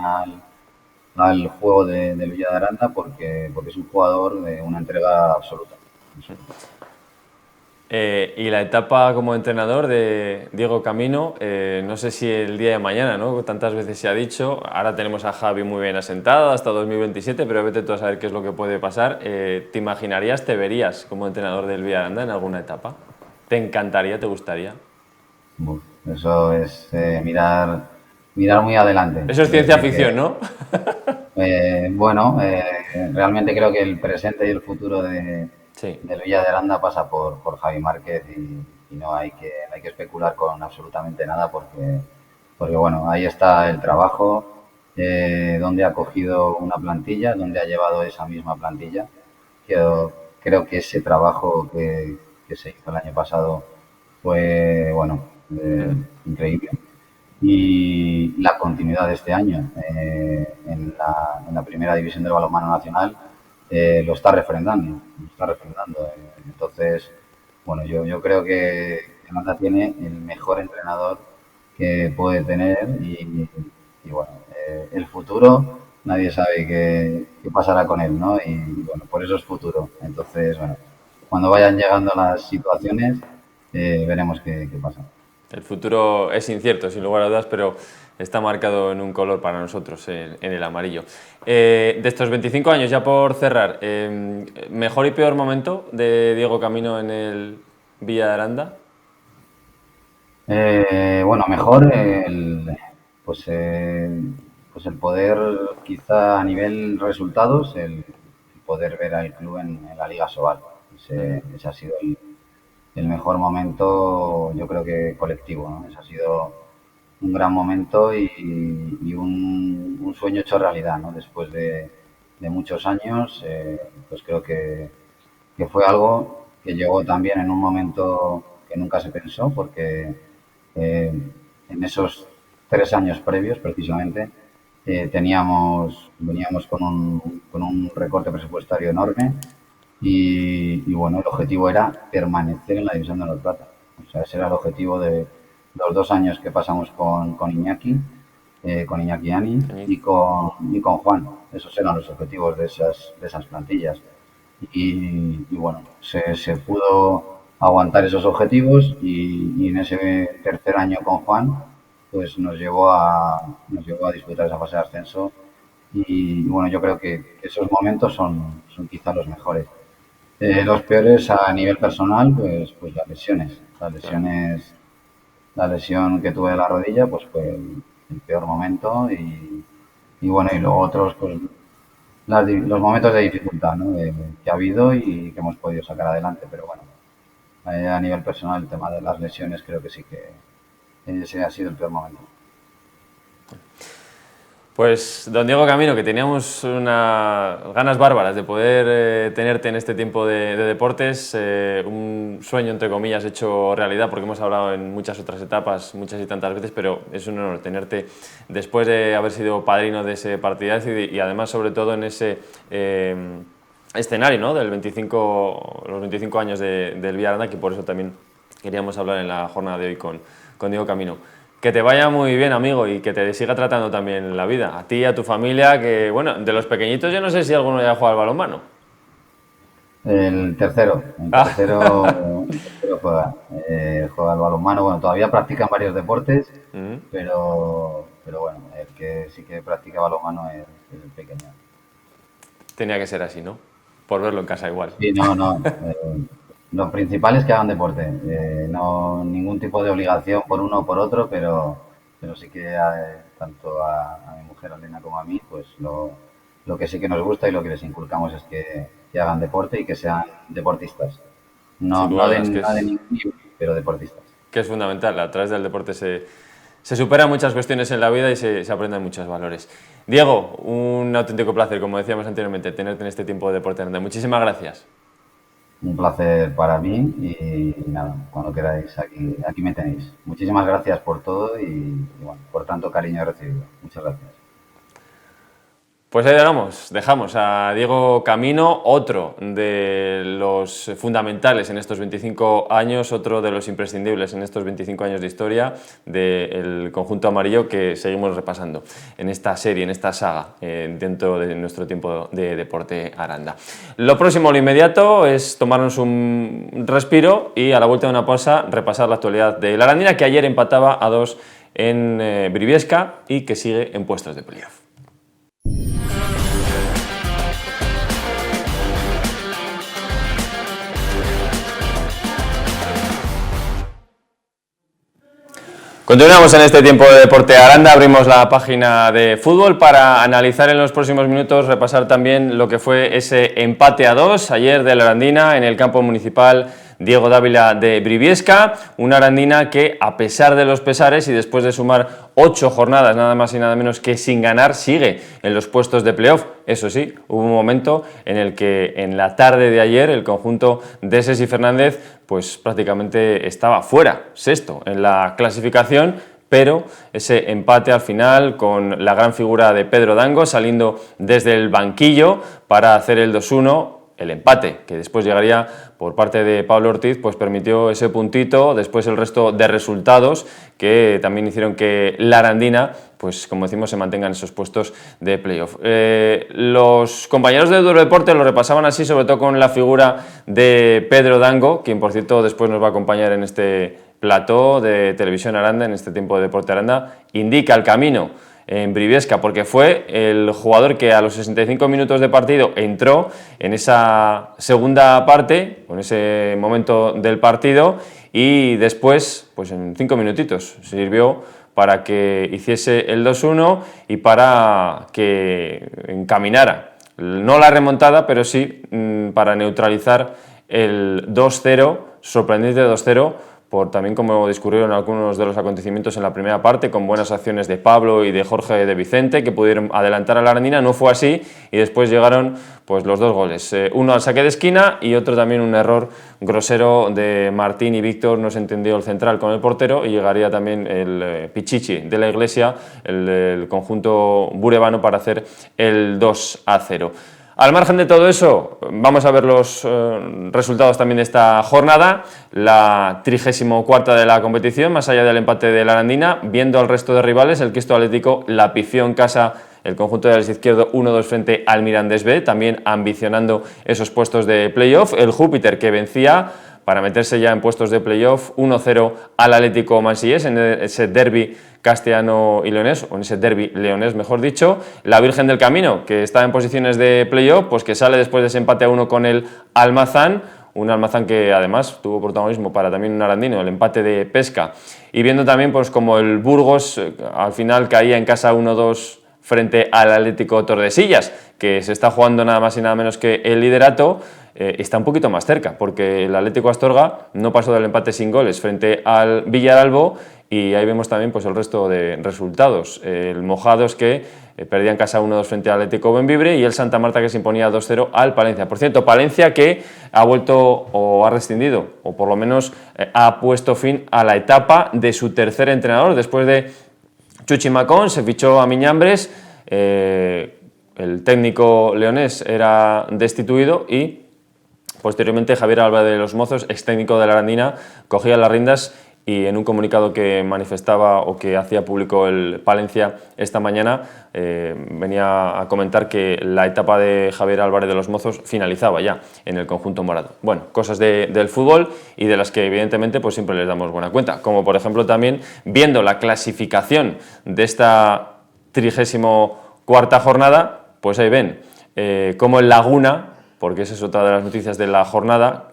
al juego del Villa de Aranda porque es un jugador de una entrega absoluta. Y la etapa como entrenador de Diego Camino, no sé si el día de mañana, ¿no?, tantas veces se ha dicho, ahora tenemos a Javi muy bien asentado hasta 2027, pero vete tú a saber qué es lo que puede pasar. ¿Te imaginarías, te verías como entrenador del Villaranda en alguna etapa? ¿Te encantaría, te gustaría? Uf, eso es mirar muy adelante. Eso es Es ciencia decir, ficción, ¿no? Realmente creo que el presente y el futuro Sí. del Villa de Aranda pasa por Javi Márquez y no hay que especular con absolutamente nada porque bueno, ahí está el trabajo, donde ha cogido una plantilla, donde ha llevado esa misma plantilla. Creo que ese trabajo que se hizo el año pasado fue, bueno, increíble. Y la continuidad de este año en la primera división del balonmano nacional lo está refrendando. Lo está refrendando. Entonces, bueno, yo creo que Aranda tiene el mejor entrenador que puede tener y bueno, el futuro nadie sabe qué pasará con él, ¿no? Y bueno, por eso es futuro. Entonces, bueno, cuando vayan llegando las situaciones, veremos qué pasa. El futuro es incierto, sin lugar a dudas, pero está marcado en un color para nosotros, en el amarillo. De estos 25 años, ya por cerrar, ¿mejor y peor momento de Diego Camino en el Villa de Aranda? Bueno, mejor pues, pues el poder, quizá a nivel resultados, el poder ver al club en la Liga Sobal. Ese ha sido el mejor momento, yo creo que colectivo, ¿no? Ese ha sido un gran momento y un sueño hecho realidad, ¿no? Después de muchos años, pues creo que fue algo que llegó también en un momento que nunca se pensó, porque en esos 3 años previos, precisamente, veníamos con un recorte presupuestario enorme y bueno, el objetivo era permanecer en la división de honor plata. O sea, ese era el objetivo de los 2 años que pasamos con Iñaki, con Iñaki Ani y con Juan. Esos eran los objetivos de esas plantillas. Y bueno, se pudo aguantar esos objetivos y en ese tercer año con Juan, pues nos llevó a disputar esa fase de ascenso y bueno, yo creo que esos momentos son quizá los mejores. Los peores a nivel personal, pues las lesiones. La lesión que tuve de la rodilla, pues fue el peor momento y bueno, y luego otros, pues los momentos de dificultad, ¿no? Que ha habido y que hemos podido sacar adelante, pero bueno, a nivel personal el tema de las lesiones creo que sí que ese ha sido el peor momento. Pues, don Diego Camino, que teníamos unas ganas bárbaras de poder tenerte en este tiempo de deportes, un sueño, entre comillas, hecho realidad, porque hemos hablado en muchas otras etapas, muchas y tantas veces, pero es un honor tenerte después de haber sido padrino de ese partidazo y además, sobre todo, en ese escenario, ¿no?, los 25 años del Villa de Aranda, que por eso también queríamos hablar en la jornada de hoy con Diego Camino. Que te vaya muy bien, amigo, y que te siga tratando también la vida. A ti y a tu familia, que, bueno, de los pequeñitos yo no sé si alguno ya juega al balonmano. El tercero juega al balonmano. Bueno, todavía practican varios deportes, pero bueno, el que sí que practica balonmano es el pequeño. Tenía que ser así, ¿no? Por verlo en casa igual. Sí, no. Lo principal es que hagan deporte. No ningún tipo de obligación por uno o por otro, pero sí que tanto a mi mujer, a Elena, como a mí, pues lo que sí que nos gusta y lo que les inculcamos es que hagan deporte y que sean deportistas. No de ningún nivel, pero deportistas. Que es fundamental. A través del deporte se superan muchas cuestiones en la vida y se aprenden muchos valores. Diego, un auténtico placer, como decíamos anteriormente, tenerte en este tiempo de Deporte Aranda. Muchísimas gracias. Un placer para mí y nada, cuando queráis, aquí me tenéis. Muchísimas gracias por todo y bueno, por tanto cariño recibido. Muchas gracias. Pues ahí dejamos a Diego Camino, otro de los fundamentales en estos 25 años, otro de los imprescindibles en estos 25 años de historia del conjunto amarillo que seguimos repasando en esta serie, en esta saga, dentro de nuestro tiempo de Deporte Aranda. Lo próximo, lo inmediato, es tomarnos un respiro y a la vuelta de una pausa repasar la actualidad de la Arandina, que ayer empataba a 2 en Briviesca y que sigue en puestos de playoff. Continuamos en este tiempo de Deporte Aranda, abrimos la página de fútbol para analizar en los próximos minutos, repasar también lo que fue ese empate a 2 ayer de la Arandina en el campo municipal Diego Dávila de Briviesca, una Arandina que a pesar de los pesares y después de sumar 8 jornadas nada más y nada menos que sin ganar, sigue en los puestos de playoff. Eso sí, hubo un momento en el que en la tarde de ayer el conjunto de Sesi Fernández pues prácticamente estaba fuera, sexto en la clasificación, pero ese empate al final con la gran figura de Pedro Dango saliendo desde el banquillo para hacer el 2-1, el empate, que después llegaría por parte de Pablo Ortiz, pues permitió ese puntito, después el resto de resultados que también hicieron que la Arandina, pues como decimos, se mantenga en esos puestos de playoff. Los compañeros de Duro Deporte lo repasaban así, sobre todo con la figura de Pedro Dango, quien por cierto después nos va a acompañar en este plató de Televisión Aranda, en este tiempo de Deporte Aranda, indica el camino en Briviesca, porque fue el jugador que a los 65 minutos de partido entró en esa segunda parte, en ese momento del partido, y después, pues en 5 minutitos, sirvió para que hiciese el 2-1 y para que encaminara, no la remontada, pero sí para neutralizar el 2-0, sorprendente 2-0, por también como discurrieron algunos de los acontecimientos en la primera parte, con buenas acciones de Pablo y de Jorge de Vicente, que pudieron adelantar a la Arandina. No fue así y después llegaron pues los 2 goles, uno al saque de esquina y otro también un error grosero de Martín y Víctor, no se entendió el central con el portero y llegaría también el Pichichi de la Iglesia, el conjunto burevano, para hacer el 2-0. Al margen de todo eso, vamos a ver los resultados también de esta jornada, la 34ª de la competición, más allá del empate de la Arandina, viendo al resto de rivales, el Cristo Atlético la pifió en casa el conjunto de Alex Izquierdo 1-2 frente al Mirandés B, también ambicionando esos puestos de playoff, el Júpiter que vencía para meterse ya en puestos de playoff 1-0 al Atlético Mansillés en ese derbi castellano y leonés, o en ese derbi leonés mejor dicho, la Virgen del Camino, que está en posiciones de playoff, pues que sale después de ese empate a 1 con el Almazán, un Almazán que además tuvo protagonismo para también un arandino, el empate de Pesca, y viendo también pues como el Burgos al final caía en casa 1-2 frente al Atlético Tordesillas, que se está jugando nada más y nada menos que el liderato, está un poquito más cerca, porque el Atlético Astorga no pasó del empate sin goles frente al Villaralbo, y ahí vemos también pues el resto de resultados. El Mojados que perdía en casa 1-2 frente al Atlético Bembibre y el Santa Marta que se imponía 2-0 al Palencia. Por cierto, Palencia que ha vuelto o ha rescindido, o por lo menos ha puesto fin a la etapa de su tercer entrenador. Después de Chuchi Macón se fichó a Miñambres, el técnico leonés era destituido y posteriormente Javier Álvarez de los Mozos, ex técnico de la Arandina, cogía las riendas y en un comunicado que manifestaba o que hacía público el Palencia esta mañana venía a comentar que la etapa de Javier Álvarez de los Mozos finalizaba ya en el conjunto morado. Bueno, cosas del fútbol y de las que evidentemente pues siempre les damos buena cuenta, como por ejemplo también viendo la clasificación de esta 34ª jornada, pues ahí ven como el Laguna, porque esa es otra de las noticias de la jornada,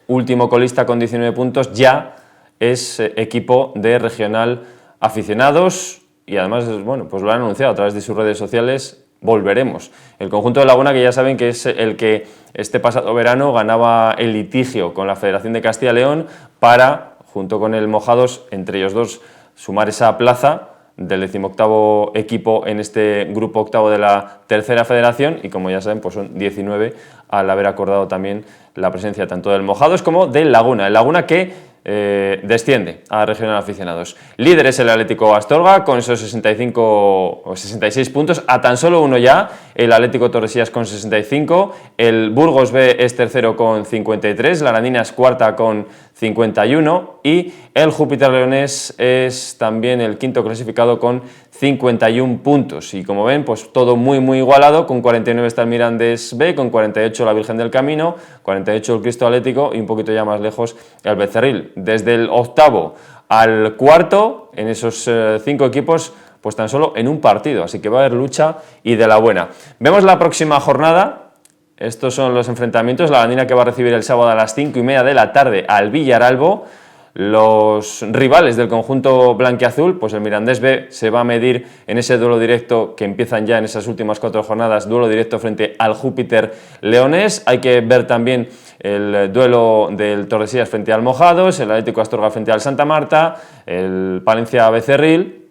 último colista con 19 puntos, ya es equipo de regional aficionados y además, bueno, pues lo han anunciado a través de sus redes sociales, volveremos. El conjunto de Laguna, que ya saben que es el que este pasado verano ganaba el litigio con la Federación de Castilla y León para, junto con el Mojados, entre ellos dos, sumar esa plaza del 18º equipo en este grupo octavo de la tercera federación y como ya saben pues son 19 al haber acordado también la presencia tanto del Mojados como del Laguna. El Laguna que desciende a regional aficionados. Líder es el Atlético Astorga con esos 65 o 66 puntos, a tan solo uno ya, el Atlético Tordesillas con 65, el Burgos B es tercero con 53, la Arandina es cuarta con 51 y el Júpiter Leonés es también el quinto clasificado con 51 puntos. Y como ven, pues todo muy igualado, con 49 está el Mirandés B, con 48 la Virgen del Camino, 48 el Cristo Atlético y un poquito ya más lejos el Becerril. Desde el octavo al cuarto, en esos 5 equipos, pues tan solo en un partido, así que va a haber lucha y de la buena. Vemos la próxima jornada. Estos son los enfrentamientos, la Arandina que va a recibir el sábado a las 5:30 de la tarde al Villaralbo, los rivales del conjunto blanquiazul, pues el Mirandés B se va a medir en ese duelo directo que empiezan ya en esas últimas 4 jornadas, duelo directo frente al Júpiter Leonés. Hay que ver también el duelo del Tordesillas frente al Mojados, el Atlético Astorga frente al Santa Marta, el Palencia Becerril,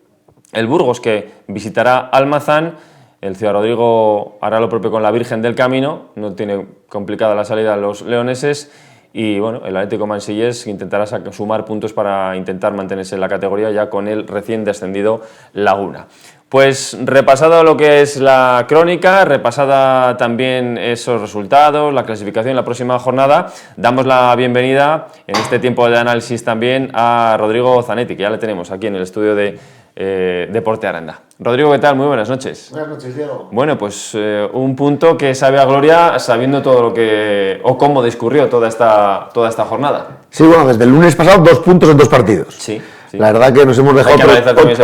el Burgos que visitará Almazán, el Ciudad Rodrigo hará lo propio con la Virgen del Camino, no tiene complicada la salida a los leoneses. Y bueno, el Atlético Mansillés intentará sumar puntos para intentar mantenerse en la categoría ya con el recién descendido Laguna. Pues repasado lo que es la crónica, repasada también esos resultados, la clasificación en la próxima jornada, damos la bienvenida en este tiempo de análisis también a Rodrigo Zanetti, que ya le tenemos aquí en el estudio de Deporte Aranda. Rodrigo, ¿qué tal? Muy buenas noches. Buenas noches, Diego. Bueno, pues un punto que sabe a gloria sabiendo todo lo que o cómo discurrió toda esta jornada. Sí, bueno, desde el lunes pasado 2 puntos en 2 partidos. Sí. La verdad que nos hemos dejado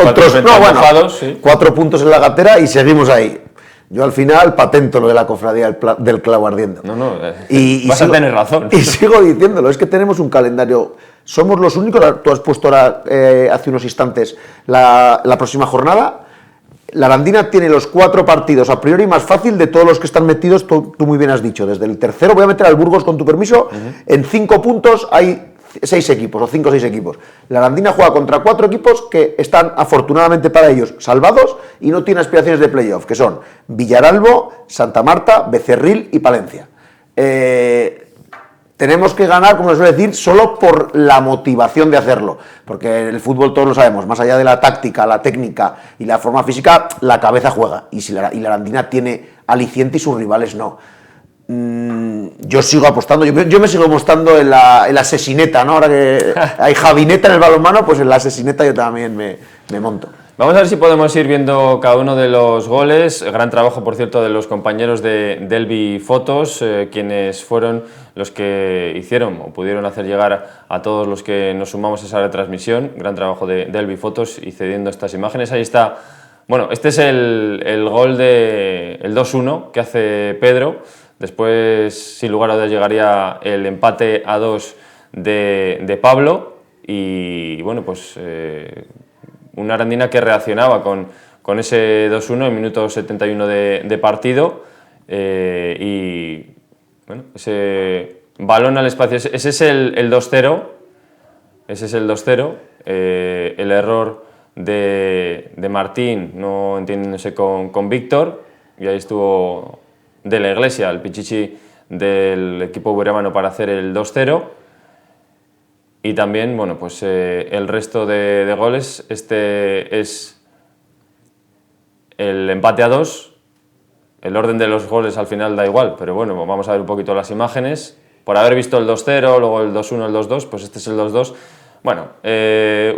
otros 4 puntos en la gatera y seguimos ahí. Yo al final patento lo de la cofradía del clavo ardiendo. No, vas a tener razón. Y sigo diciéndolo, es que tenemos un calendario. Somos los únicos, tú has puesto ahora, hace unos instantes la próxima jornada. La Arandina tiene los 4 partidos a priori más fácil de todos los que están metidos, tú muy bien has dicho. Desde el tercero voy a meter al Burgos con tu permiso, en 5 puntos hay 6 equipos, o 5 o 6 equipos. La Arandina juega contra 4 equipos que están, afortunadamente para ellos, salvados y no tienen aspiraciones de playoff, que son Villaralbo, Santa Marta, Becerril y Palencia. Tenemos que ganar, como se suele decir, solo por la motivación de hacerlo, porque en el fútbol todos lo sabemos, más allá de la táctica, la técnica y la forma física, la cabeza juega, y la Arandina tiene aliciente y sus rivales no. Yo sigo apostando, yo me sigo mostrando en la sesineta, ¿no? Ahora que hay javineta en el balonmano, pues en la sesineta yo también me monto. Vamos a ver si podemos ir viendo cada uno de los goles. Gran trabajo, por cierto, de los compañeros de Delvi Fotos, quienes fueron los que hicieron o pudieron hacer llegar a todos los que nos sumamos a esa retransmisión. Gran trabajo de Delvi Fotos y cediendo estas imágenes. Ahí está. Bueno, este es el gol el 2-1 que hace Pedro. Después, sin lugar a dudas, llegaría el empate a 2 de Pablo. Y bueno, pues una Arandina que reaccionaba con ese 2-1 en minuto 71 de partido. Y bueno, ese balón al espacio, ese es el 2-0. Ese es el 2-0. El error de Martín, no entiéndose con Víctor. Y ahí estuvo de la Iglesia, el pichichi del equipo bueramano para hacer el 2-0. Y también, bueno, pues el resto de goles, este es el empate a 2. El orden de los goles al final da igual, pero bueno, vamos a ver un poquito las imágenes. Por haber visto el 2-0, luego el 2-1, el 2-2, pues este es el 2-2. Bueno,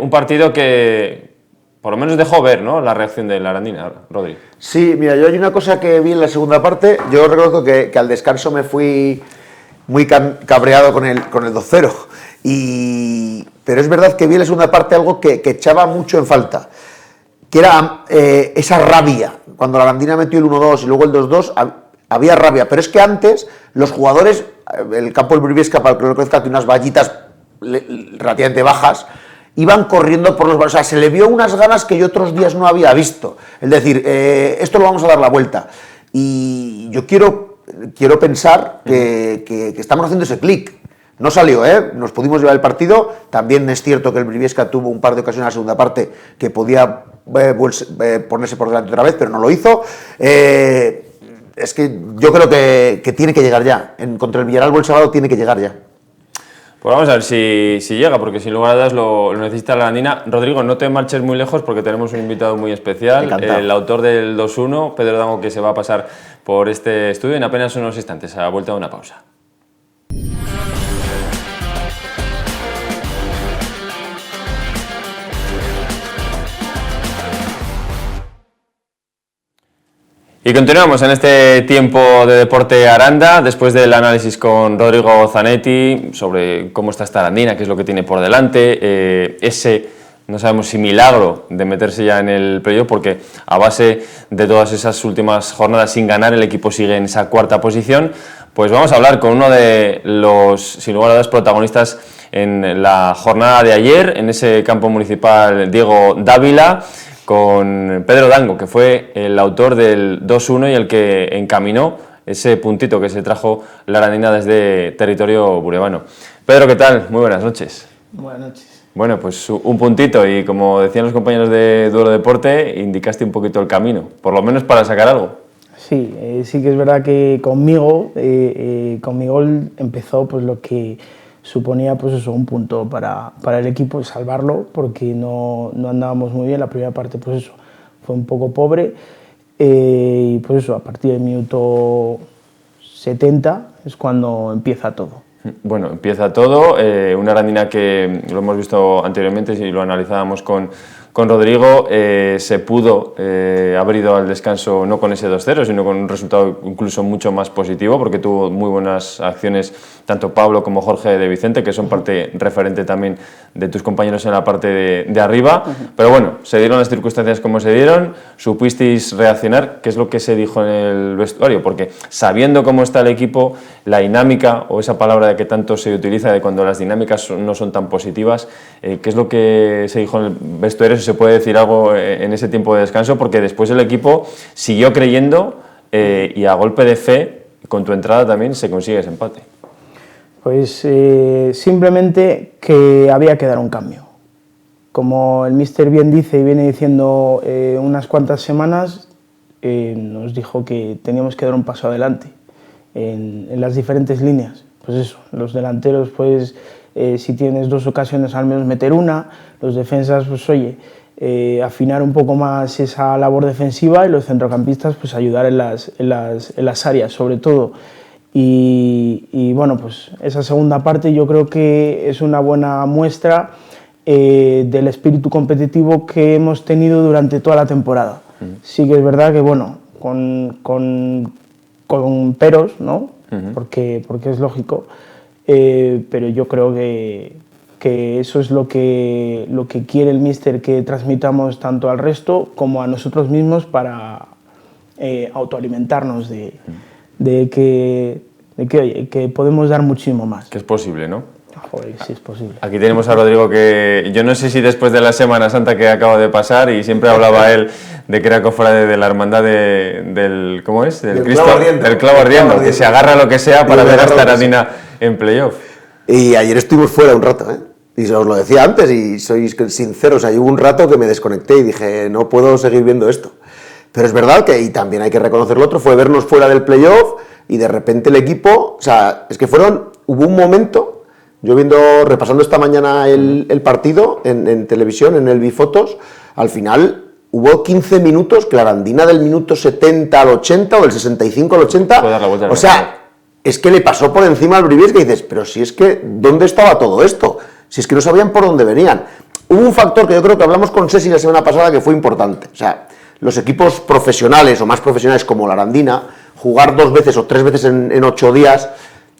un partido que por lo menos dejó ver, ¿no?, la reacción de la Arandina, Rodri. Sí, mira, yo hay una cosa que vi en la segunda parte. Yo reconozco que al descanso me fui muy cabreado con el 2-0. Pero es verdad que vi en la segunda parte algo que echaba mucho en falta, que era esa rabia. Cuando la Arandina metió el 1-2 y luego el 2-2, había rabia. Pero es que antes los jugadores, el campo del Briviesca, para el que lo conozca, tiene unas vallitas relativamente bajas, iban corriendo por los ballones. O sea, se le vio unas ganas que yo otros días no había visto. Es decir, esto lo vamos a dar la vuelta. Y yo quiero pensar que estamos haciendo ese clic. No salió, nos pudimos llevar el partido. También es cierto que el Briviesca tuvo un par de ocasiones en la segunda parte que podía ponerse por delante otra vez, pero no lo hizo. Es que yo creo que tiene que llegar ya. Contra el Villaralbo el sábado tiene que llegar ya. Pues vamos a ver si llega, porque sin lugar a dudas lo necesita la Arandina. Rodrigo, no te marches muy lejos porque tenemos un invitado muy especial, el autor del 2-1, Pedro Dango, que se va a pasar por este estudio en apenas unos instantes, a la vuelta de una pausa. Y continuamos en este tiempo de Deporte Aranda, después del análisis con Rodrigo Zanetti sobre cómo está esta Arandina, qué es lo que tiene por delante, ese, no sabemos si milagro de meterse ya en el playoff, porque a base de todas esas últimas jornadas sin ganar, el equipo sigue en esa cuarta posición. Pues vamos a hablar con uno de los, sin lugar a dudas, protagonistas en la jornada de ayer, en ese campo municipal Diego Dávila, con Pedro Dango, que fue el autor del 2-1 y el que encaminó ese puntito que se trajo la Arandina desde territorio burebano. Pedro, ¿qué tal? Muy buenas noches. Buenas noches. Bueno, pues un puntito y como decían los compañeros de Duelo Deporte, indicaste un poquito el camino, por lo menos para sacar algo. Sí, sí que es verdad que conmigo, con mi gol empezó pues lo que suponía pues eso, un punto para el equipo, salvarlo, porque no andábamos muy bien. La primera parte pues eso, fue un poco pobre y pues eso, a partir del minuto 70 es cuando empieza todo. Bueno, empieza todo, una Arandina que lo hemos visto anteriormente y lo analizábamos con Rodrigo, se pudo haber ido al descanso no con ese 2-0, sino con un resultado incluso mucho más positivo, porque tuvo muy buenas acciones tanto Pablo como Jorge de Vicente, que son parte referente también de tus compañeros en la parte de arriba, pero bueno, se dieron las circunstancias como se dieron, supisteis reaccionar. ¿Qué es lo que se dijo en el vestuario? Porque sabiendo cómo está el equipo, la dinámica, o esa palabra de que tanto se utiliza de cuando las dinámicas no son tan positivas, ¿qué es lo que se dijo en el vestuario? Si se puede decir algo en ese tiempo de descanso, porque después el equipo siguió creyendo y a golpe de fe, con tu entrada también se consigue ese empate. Pues simplemente que había que dar un cambio. Como el míster bien dice y viene diciendo unas cuantas semanas, nos dijo que teníamos que dar un paso adelante en las diferentes líneas. Pues eso, los delanteros, pues si tienes 2 ocasiones al menos meter una, los defensas, pues oye, afinar un poco más esa labor defensiva, y los centrocampistas pues ayudar en las áreas sobre todo. Y bueno, pues esa segunda parte yo creo que es una buena muestra del espíritu competitivo que hemos tenido durante toda la temporada. Sí que es verdad que bueno, con peros, ¿no? Porque es lógico, pero yo creo que eso es lo que quiere el míster, que transmitamos tanto al resto como a nosotros mismos para autoalimentarnos de que podemos dar muchísimo más. Que es posible, ¿no? Joder, sí es posible. Aquí tenemos a Rodrigo, que yo no sé si después de la Semana Santa que acaba de pasar, y siempre hablaba él de que era cofrade de la hermandad del ¿cómo es? Del Cristo, del clavo ardiendo, que se agarra a lo que sea para ver a esta Arandina en playoff. Y ayer estuvimos fuera un rato, ¿eh? Y os lo decía antes, y sois sinceros, hay hubo un rato que me desconecté y dije, no puedo seguir viendo esto. Pero es verdad que, y también hay que reconocer lo otro, fue vernos fuera del playoff y de repente el equipo, o sea, es que hubo un momento, yo repasando esta mañana el partido en televisión, en el Bifotos, al final hubo 15 minutos que la Arandina del minuto 70 al 80 o del 65 al 80, o sea, es que le pasó por encima al Briviesca y dices, pero si es que, ¿dónde estaba todo esto? Si es que no sabían por dónde venían. Hubo un factor que yo creo que hablamos con Sesi la semana pasada que fue importante, o sea, los equipos profesionales o más profesionales como la Arandina, jugar 2 veces o 3 veces en 8 días,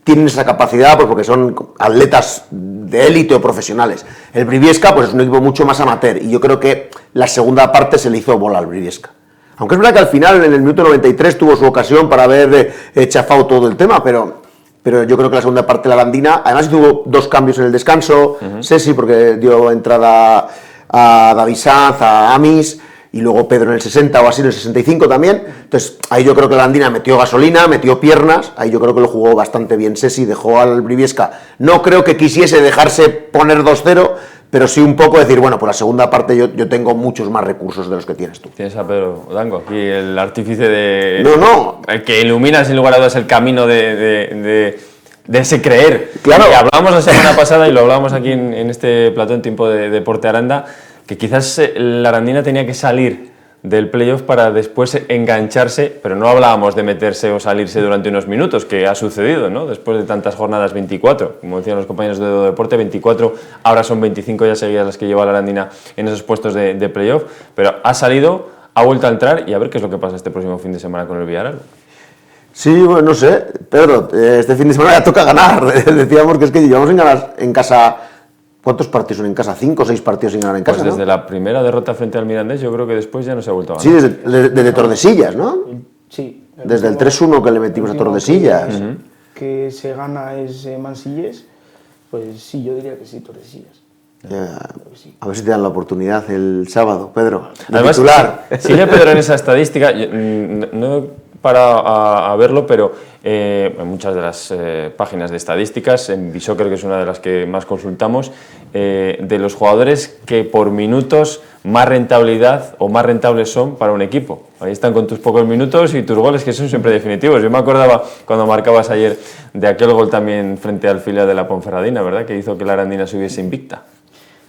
tienen esa capacidad pues porque son atletas de élite o profesionales. El Briviesca pues es un equipo mucho más amateur y yo creo que la segunda parte se le hizo bola al Briviesca. Aunque es verdad que al final en el minuto 93 tuvo su ocasión para haber chafado todo el tema, pero yo creo que la segunda parte de la Arandina, además tuvo 2 cambios en el descanso, Sesi porque dio entrada a David Sanz, a Amis, y luego Pedro en el 60 o así, en el 65 también. Entonces ahí yo creo que la Arandina metió gasolina, metió piernas, ahí yo creo que lo jugó bastante bien Sesi, dejó al Briviesca, no creo que quisiese dejarse poner 2-0, pero sí un poco decir, bueno, pues la segunda parte yo tengo muchos más recursos de los que tienes tú. Tienes a Pedro Dango aquí, el artífice de... No. El que ilumina sin lugar a dudas el camino de ese creer. Claro. Y hablábamos la semana pasada y lo hablábamos aquí en este plató en tiempo de Deporte Aranda, que quizás la Arandina tenía que salir del playoff para después engancharse, pero no hablábamos de meterse o salirse durante unos minutos, que ha sucedido, ¿no? Después de tantas jornadas, 24, como decían los compañeros de Deporte, 24, ahora son 25 ya seguidas las que lleva la Arandina en esos puestos de playoff, pero ha salido, ha vuelto a entrar y a ver qué es lo que pasa este próximo fin de semana con el Villarreal. Sí, bueno, no sé, Pedro, este fin de semana ya toca ganar. Decíamos que es que llevamos en casa... ¿Cuántos partidos son en casa? 5 o 6 partidos sin ganar en casa, pues desde ¿no? la primera derrota frente al Mirandés, yo creo que después ya no se ha vuelto a Sí, ganar. desde Tordesillas, ¿no? Sí. Desde el 3-1 que le metimos a Tordesillas. Que se gana es Mansillés Pues sí, yo diría que sí, Tordesillas. A ver si te dan la oportunidad el sábado, Pedro. Además, titular. sigue Pedro en esa estadística. No he parado a verlo, pero en muchas de las páginas de estadísticas, en Bisoccer, que es una de las que más consultamos, de los jugadores que por minutos más rentabilidad o más rentables son para un equipo. Ahí están con tus pocos minutos y tus goles, que son siempre definitivos. Yo me acordaba cuando marcabas ayer de aquel gol también frente al filial de la Ponferradina, ¿verdad?, que hizo que la Arandina subiese invicta.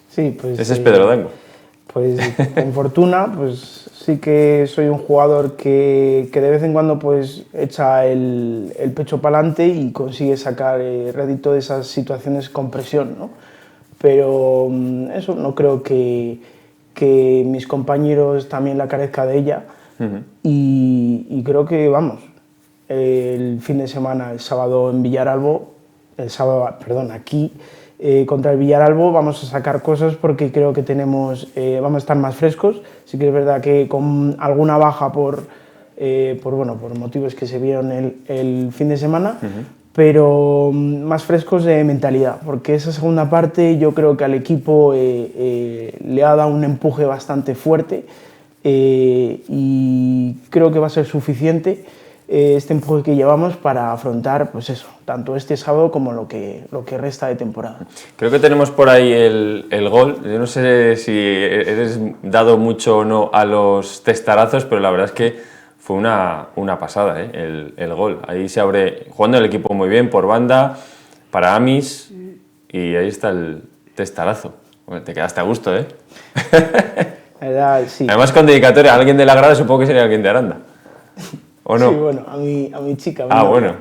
Sí, pues... Ese es Pedro Dango. Pues con fortuna, pues sí que soy un jugador que de vez en cuando pues echa el pecho para adelante y consigue sacar rédito de esas situaciones con presión, ¿no? Pero eso, no creo que mis compañeros también la carezca de ella. Y creo que, vamos, el fin de semana, el sábado en Villaralbo, aquí, contra el Villaralbo vamos a sacar cosas porque creo que vamos a estar más frescos. Sí que es verdad que con alguna baja por motivos que se vieron el fin de semana, pero más frescos de mentalidad, porque esa segunda parte yo creo que al equipo le ha dado un empuje bastante fuerte y creo que va a ser suficiente este empuje que llevamos para afrontar, pues eso, tanto este sábado como lo que resta de temporada. Creo que tenemos por ahí el gol. Yo no sé si eres dado mucho o no a los testarazos, pero la verdad es que fue una pasada, el gol. Ahí se abre, jugando el equipo muy bien por banda, para Amis, y ahí está el testarazo. Bueno, te quedaste a gusto, ¿eh? ¿Verdad? Sí. Además, con dedicatoria a alguien de la grada, supongo que sería alguien de Aranda. ¿O no? Sí, bueno, a mi chica. Bueno.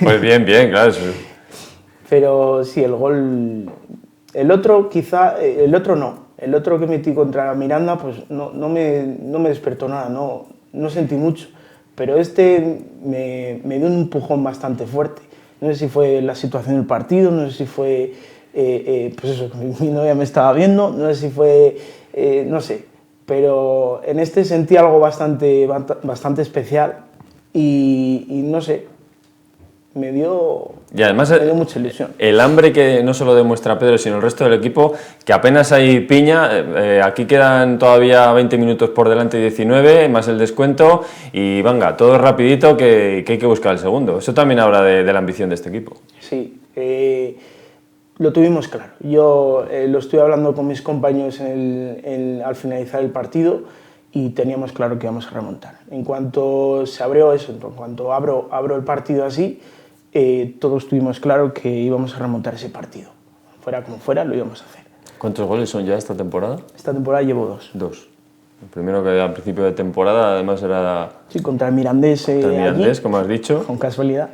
Pues bien, claro. Eso. Pero sí, el gol... El otro quizá... El otro no. El otro que metí contra Miranda, pues no me despertó nada, no sentí mucho. Pero este me dio un empujón bastante fuerte. No sé si fue la situación del partido, no sé si fue... pues eso, mi novia me estaba viendo, no sé si fue... no sé. Pero en este sentí algo bastante especial. Y no sé, me dio mucha ilusión. El hambre que no solo demuestra Pedro, sino el resto del equipo, que apenas hay piña. Aquí quedan todavía 20 minutos por delante y 19, más el descuento, y venga, todo rapidito, que hay que buscar el segundo. Eso también habla de la ambición de este equipo. Sí, lo tuvimos claro. Yo lo estuve hablando con mis compañeros al finalizar el partido, y teníamos claro que íbamos a remontar. En cuanto se abrió eso, en cuanto abro el partido así, todos tuvimos claro que íbamos a remontar ese partido. Fuera como fuera, lo íbamos a hacer. ¿Cuántos goles son ya esta temporada? Esta temporada llevo 2. 2. El primero que al principio de temporada, además era... Sí, contra el Mirandés. Contra el Mirandés, allí, como has dicho. con casualidad.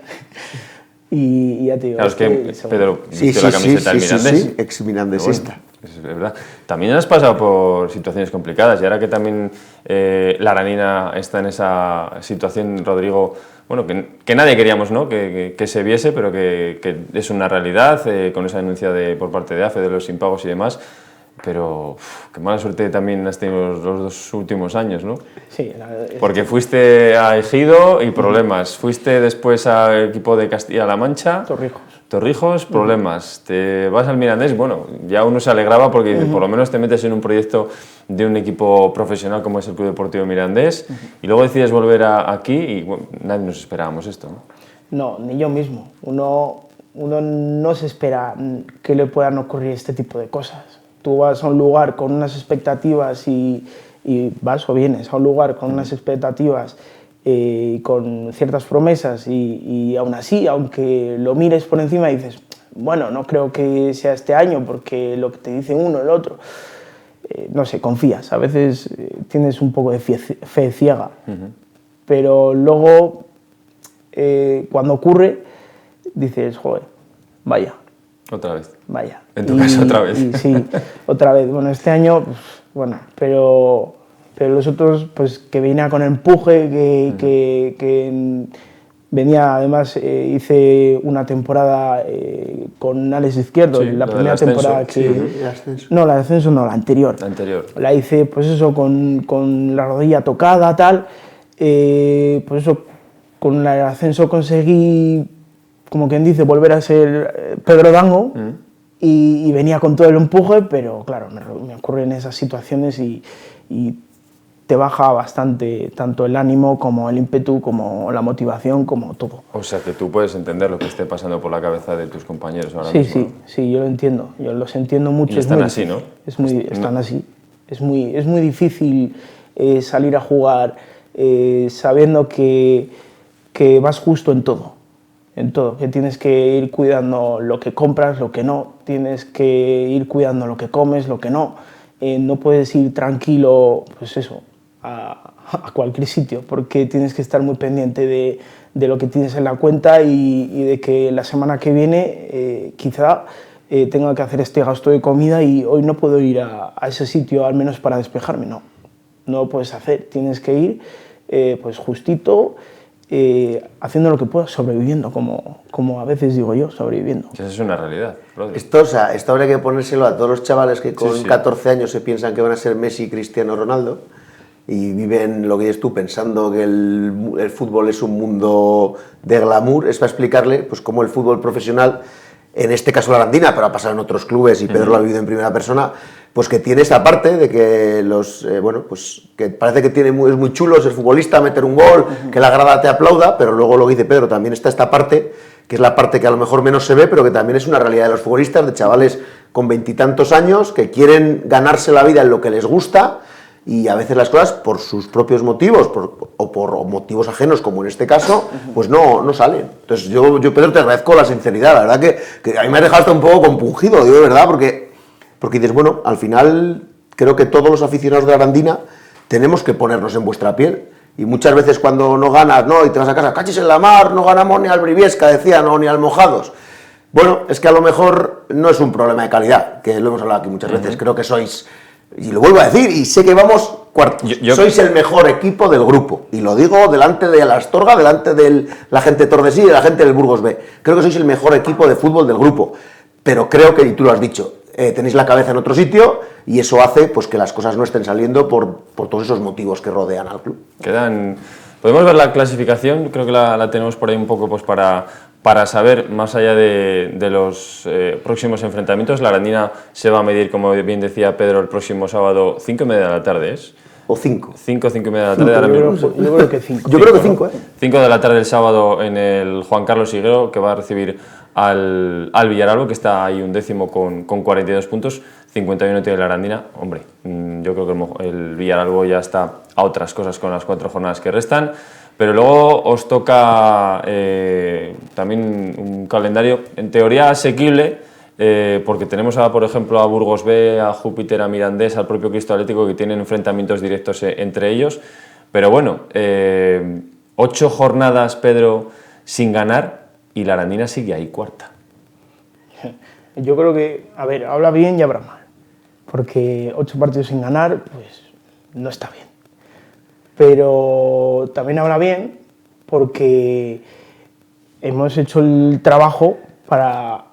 Y ya te digo... Claro, es que Pedro vistió la camiseta del Mirandés. Sí, ex-mirandesista. Es verdad. También has pasado por situaciones complicadas, y ahora que también la Arandina está en esa situación, Rodrigo, bueno, que nadie queríamos, ¿no?, que se viese, pero que es una realidad, con esa denuncia por parte de AFE de los impagos y demás, pero qué mala suerte también has tenido los 2 últimos años, ¿no? Sí. Porque fuiste a Ejido y problemas, fuiste después al equipo de Castilla-La Mancha... Torrijos, problemas. Te vas al Mirandés, bueno, ya uno se alegraba porque por lo menos te metes en un proyecto de un equipo profesional como es el Club Deportivo Mirandés, y luego decides volver aquí y bueno, nadie nos esperábamos esto, ¿no? No, ni yo mismo. Uno no se espera que le puedan ocurrir este tipo de cosas. Tú vas a un lugar con unas expectativas y vas o vienes a un lugar con unas expectativas con ciertas promesas y aún así, aunque lo mires por encima y dices, bueno, no creo que sea este año porque lo que te dice uno, el otro, no sé, confías. A veces tienes un poco de fe ciega, pero luego cuando ocurre dices, joder, vaya. Otra vez. Vaya. En tu caso, otra vez. Sí, otra vez. Bueno, este año, pues, bueno, pero los otros, pues que venía con empuje, que venía, además, hice una temporada con Alex Izquierdo, sí, la primera temporada que... Sí, no, la de ascenso no, la anterior. La anterior. La hice, pues eso, con la rodilla tocada, tal. Pues eso, con el ascenso conseguí, como quien dice, volver a ser Pedro Dango, y venía con todo el empuje, pero claro, me ocurren esas situaciones y te baja bastante tanto el ánimo como el ímpetu, como la motivación, como todo. O sea, que tú puedes entender lo que esté pasando por la cabeza de tus compañeros ahora Sí, mismo. sí, yo lo entiendo, yo los entiendo mucho. Y están así, ¿no? Están así. Es muy difícil salir a jugar sabiendo que vas justo en todo, que tienes que ir cuidando lo que compras, lo que no, tienes que ir cuidando lo que comes, lo que no. No puedes ir tranquilo, pues eso, a cualquier sitio, porque tienes que estar muy pendiente de lo que tienes en la cuenta y de que la semana que viene quizá tenga que hacer este gasto de comida y hoy no puedo ir a ese sitio al menos para despejarme. No lo puedes hacer, tienes que ir pues justito, haciendo lo que puedas, sobreviviendo, como a veces digo yo, sobreviviendo. Esa es una realidad, Rodri. Esto habría que ponérselo a todos los chavales que con 14 años se piensan que van a ser Messi, Cristiano Ronaldo y viven lo que dices tú pensando que el fútbol es un mundo de glamour. Es para explicarle pues cómo el fútbol profesional, en este caso la Arandina, pero ha pasado en otros clubes y Pedro lo ha vivido en primera persona, pues que tiene esa parte de que pues que parece que es muy chulo ser futbolista, meter un gol, que la grada te aplauda, pero luego lo que dice Pedro, también está esta parte, que es la parte que a lo mejor menos se ve, pero que también es una realidad de los futbolistas, de chavales con 20 y tantos años que quieren ganarse la vida en lo que les gusta y a veces las cosas por sus propios motivos o por motivos ajenos, como en este caso, pues no salen. Entonces yo Pedro, te agradezco la sinceridad, la verdad que a mí me ha dejado hasta un poco compungido, digo de verdad, porque dices, bueno, al final creo que todos los aficionados de la Arandina tenemos que ponernos en vuestra piel. Y muchas veces cuando no ganas, y te vas a casa, cachis en la mar, no ganamos ni al Briviesca, decían, ni al Mojados. Bueno, es que a lo mejor no es un problema de calidad, que lo hemos hablado aquí muchas veces, creo que sois, y lo vuelvo a decir, y sé que vamos cuartos, sois el mejor equipo del grupo, y lo digo delante de la Astorga, delante de la gente de Tordesillas y de la gente del Burgos B, creo que sois el mejor equipo de fútbol del grupo, pero creo que, y tú lo has dicho, tenéis la cabeza en otro sitio y eso hace pues que las cosas no estén saliendo por todos esos motivos que rodean al club. Podemos ver la clasificación, creo que la tenemos por ahí un poco pues para saber, más allá de los próximos enfrentamientos. La Arandina se va a medir, como bien decía Pedro, el próximo sábado 5:30 de la tarde, ¿es? O 5. 5:30 de la tarde. Ahora mismo. Yo creo que 5. Yo creo que 5, 5 de la tarde el sábado en el Juan Carlos Higuero, que va a recibir al Villaralbo, que está ahí 11º con 42 puntos, 51 tiene la Arandina. Hombre, yo creo que el Villaralbo ya está a otras cosas con las 4 jornadas que restan, pero luego os toca también un calendario en teoría asequible, porque tenemos por ejemplo a Burgos B, a Júpiter, a Mirandés, al propio Cristo Atlético, que tienen enfrentamientos directos entre ellos, pero bueno, 8 jornadas, Pedro, sin ganar, y la Arandina sigue ahí cuarta. Yo creo que, a ver, habla bien y habla mal, porque 8 partidos sin ganar, pues no está bien. Pero también habla bien porque hemos hecho el trabajo para,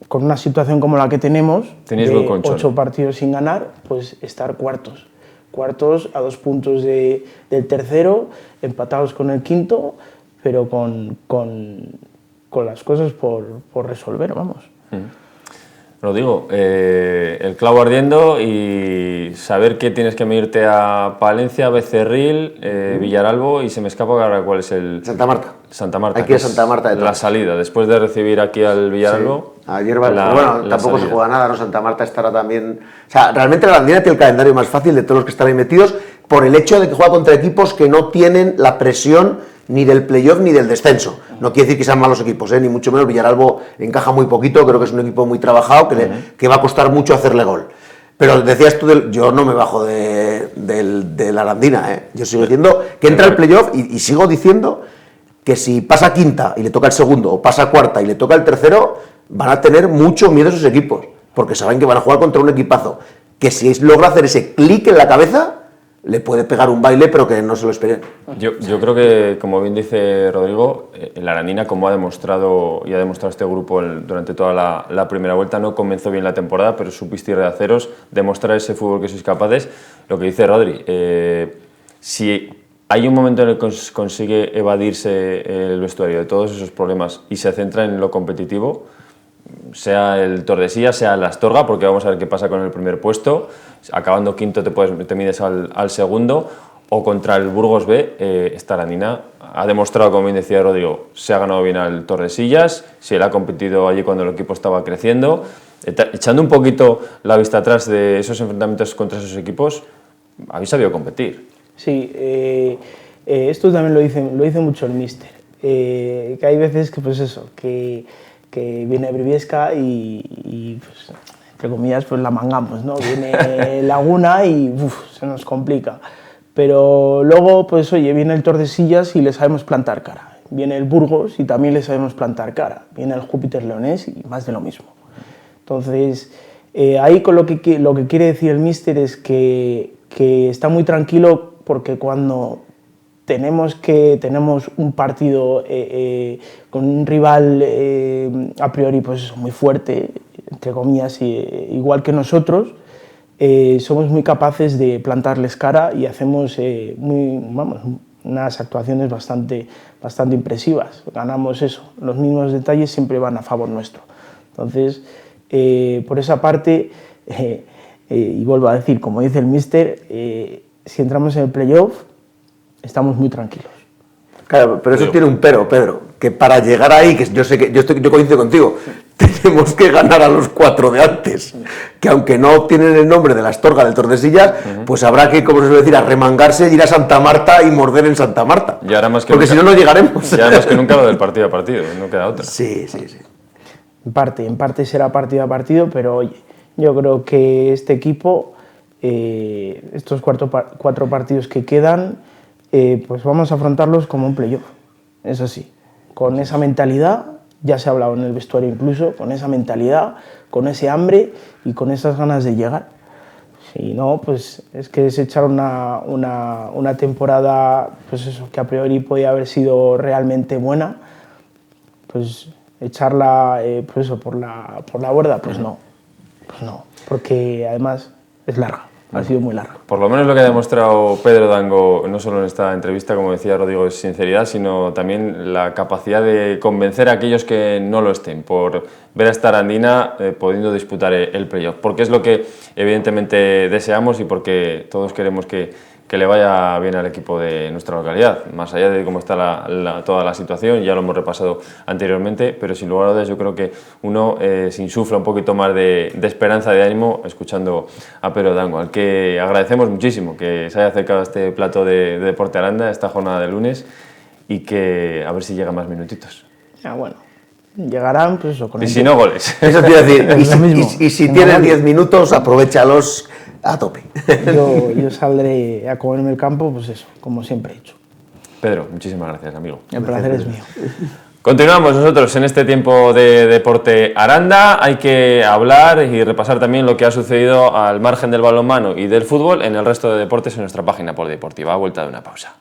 con una situación como la que tenemos, tenéis de 8 partidos sin ganar, pues estar cuartos a 2 puntos del tercero, empatados con el quinto, pero con las cosas por resolver, vamos. Lo digo, el clavo ardiendo y saber que tienes que medirte a Palencia, Becerril, Villaralbo y se me escapa ahora cuál es el... Santa Marta. Santa Marta. Aquí es Santa Marta. La salida, después de recibir aquí al Villaralbo. Sí. Ayer tampoco se juega nada, ¿no? Santa Marta estará también... O sea, realmente la Arandina tiene el calendario más fácil de todos los que están ahí metidos por el hecho de que juega contra equipos que no tienen la presión ni del playoff ni del descenso. No quiere decir que sean malos equipos, ni mucho menos. Villaralbo encaja muy poquito, creo que es un equipo muy trabajado, que va a costar mucho hacerle gol. Pero decías tú, yo no me bajo de la Arandina, yo sigo diciendo que entra el playoff y sigo diciendo que si pasa quinta y le toca el segundo, o pasa cuarta y le toca el tercero, van a tener mucho miedo esos equipos, porque saben que van a jugar contra un equipazo, que si logra hacer ese clic en la cabeza, le puede pegar un baile, pero que no se lo esperen. Yo creo que, como bien dice Rodrigo, la Arandina, como ha demostrado este grupo durante toda la primera vuelta, no comenzó bien la temporada, pero supiste rehaceros, demostrar ese fútbol que sois capaces. Lo que dice Rodri, si hay un momento en el que consigue evadirse el vestuario de todos esos problemas y se centra en lo competitivo, sea el Tordesillas, sea el Astorga, porque vamos a ver qué pasa con el primer puesto, acabando quinto te mides al segundo, o contra el Burgos B. Esta Arandina ha demostrado, como bien decía Rodrigo, se ha ganado bien al Tordesillas, se le ha competido allí cuando el equipo estaba creciendo. Echando un poquito la vista atrás de esos enfrentamientos contra esos equipos, habéis sabido competir. Sí, esto también lo dice mucho el míster, que hay veces que, pues eso, que viene Briviesca y pues, entre comillas, pues la mangamos, ¿no? Viene Laguna y se nos complica. Pero luego, pues oye, viene el Tordesillas y le sabemos plantar cara. Viene el Burgos y también le sabemos plantar cara. Viene el Júpiter Leonés y más de lo mismo. Entonces, ahí con lo que quiere decir el míster es que está muy tranquilo, porque cuando tenemos un partido con un rival a priori pues muy fuerte, entre comillas, igual que nosotros, somos muy capaces de plantarles cara y hacemos unas actuaciones bastante impresivas. Ganamos eso, los mismos detalles siempre van a favor nuestro. Entonces, por esa parte, y vuelvo a decir, como dice el míster, si entramos en el playoff, estamos muy tranquilos. Claro, pero eso tiene un pero, Pedro, que para llegar ahí, que yo coincido contigo, tenemos que ganar a los 4 de antes, que aunque no obtienen el nombre de la Astorga del Tordesillas, pues habrá que, como se suele decir, arremangarse, ir a Santa Marta y morder en Santa Marta. Y ahora más que porque nunca, si no, no llegaremos. Y ahora más que nunca lo del partido a partido, no queda otra. Sí. En parte será partido a partido, pero oye, yo creo que este equipo, estos 4 partidos que quedan, pues vamos a afrontarlos como un playoff, eso sí, con esa mentalidad, ya se ha hablado en el vestuario incluso, con esa mentalidad, con ese hambre y con esas ganas de llegar. Si no, pues es que es echar una temporada, pues eso, que a priori podía haber sido realmente buena, pues echarla pues eso, por la borda, pues no, porque además es larga. Ha sido muy larga. Por lo menos lo que ha demostrado Pedro Dango, no solo en esta entrevista, como decía Rodrigo, es sinceridad, sino también la capacidad de convencer a aquellos que no lo estén, por ver a esta Arandina pudiendo disputar el playoff. Porque es lo que evidentemente deseamos y porque todos queremos que le vaya bien al equipo de nuestra localidad, más allá de cómo está toda la situación, ya lo hemos repasado anteriormente, pero sin lugar a dudas yo creo que uno se insufla un poquito más de esperanza, de ánimo, escuchando a Pedro Dango, al que agradecemos muchísimo que se haya acercado a este plato de Deporte Aranda, esta jornada de lunes, y que a ver si llega más minutitos. Bueno, llegarán, pues eso, con y si no, goles. Eso te iba a decir, y si tienes 10 minutos, aprovéchalos a tope. Yo saldré a comerme el campo, pues eso, como siempre he hecho. Pedro, muchísimas gracias, amigo. El placer es mío. Continuamos nosotros en este tiempo de Deporte Aranda. Hay que hablar y repasar también lo que ha sucedido al margen del balonmano y del fútbol en el resto de deportes en nuestra página polideportiva. A vuelta de una pausa.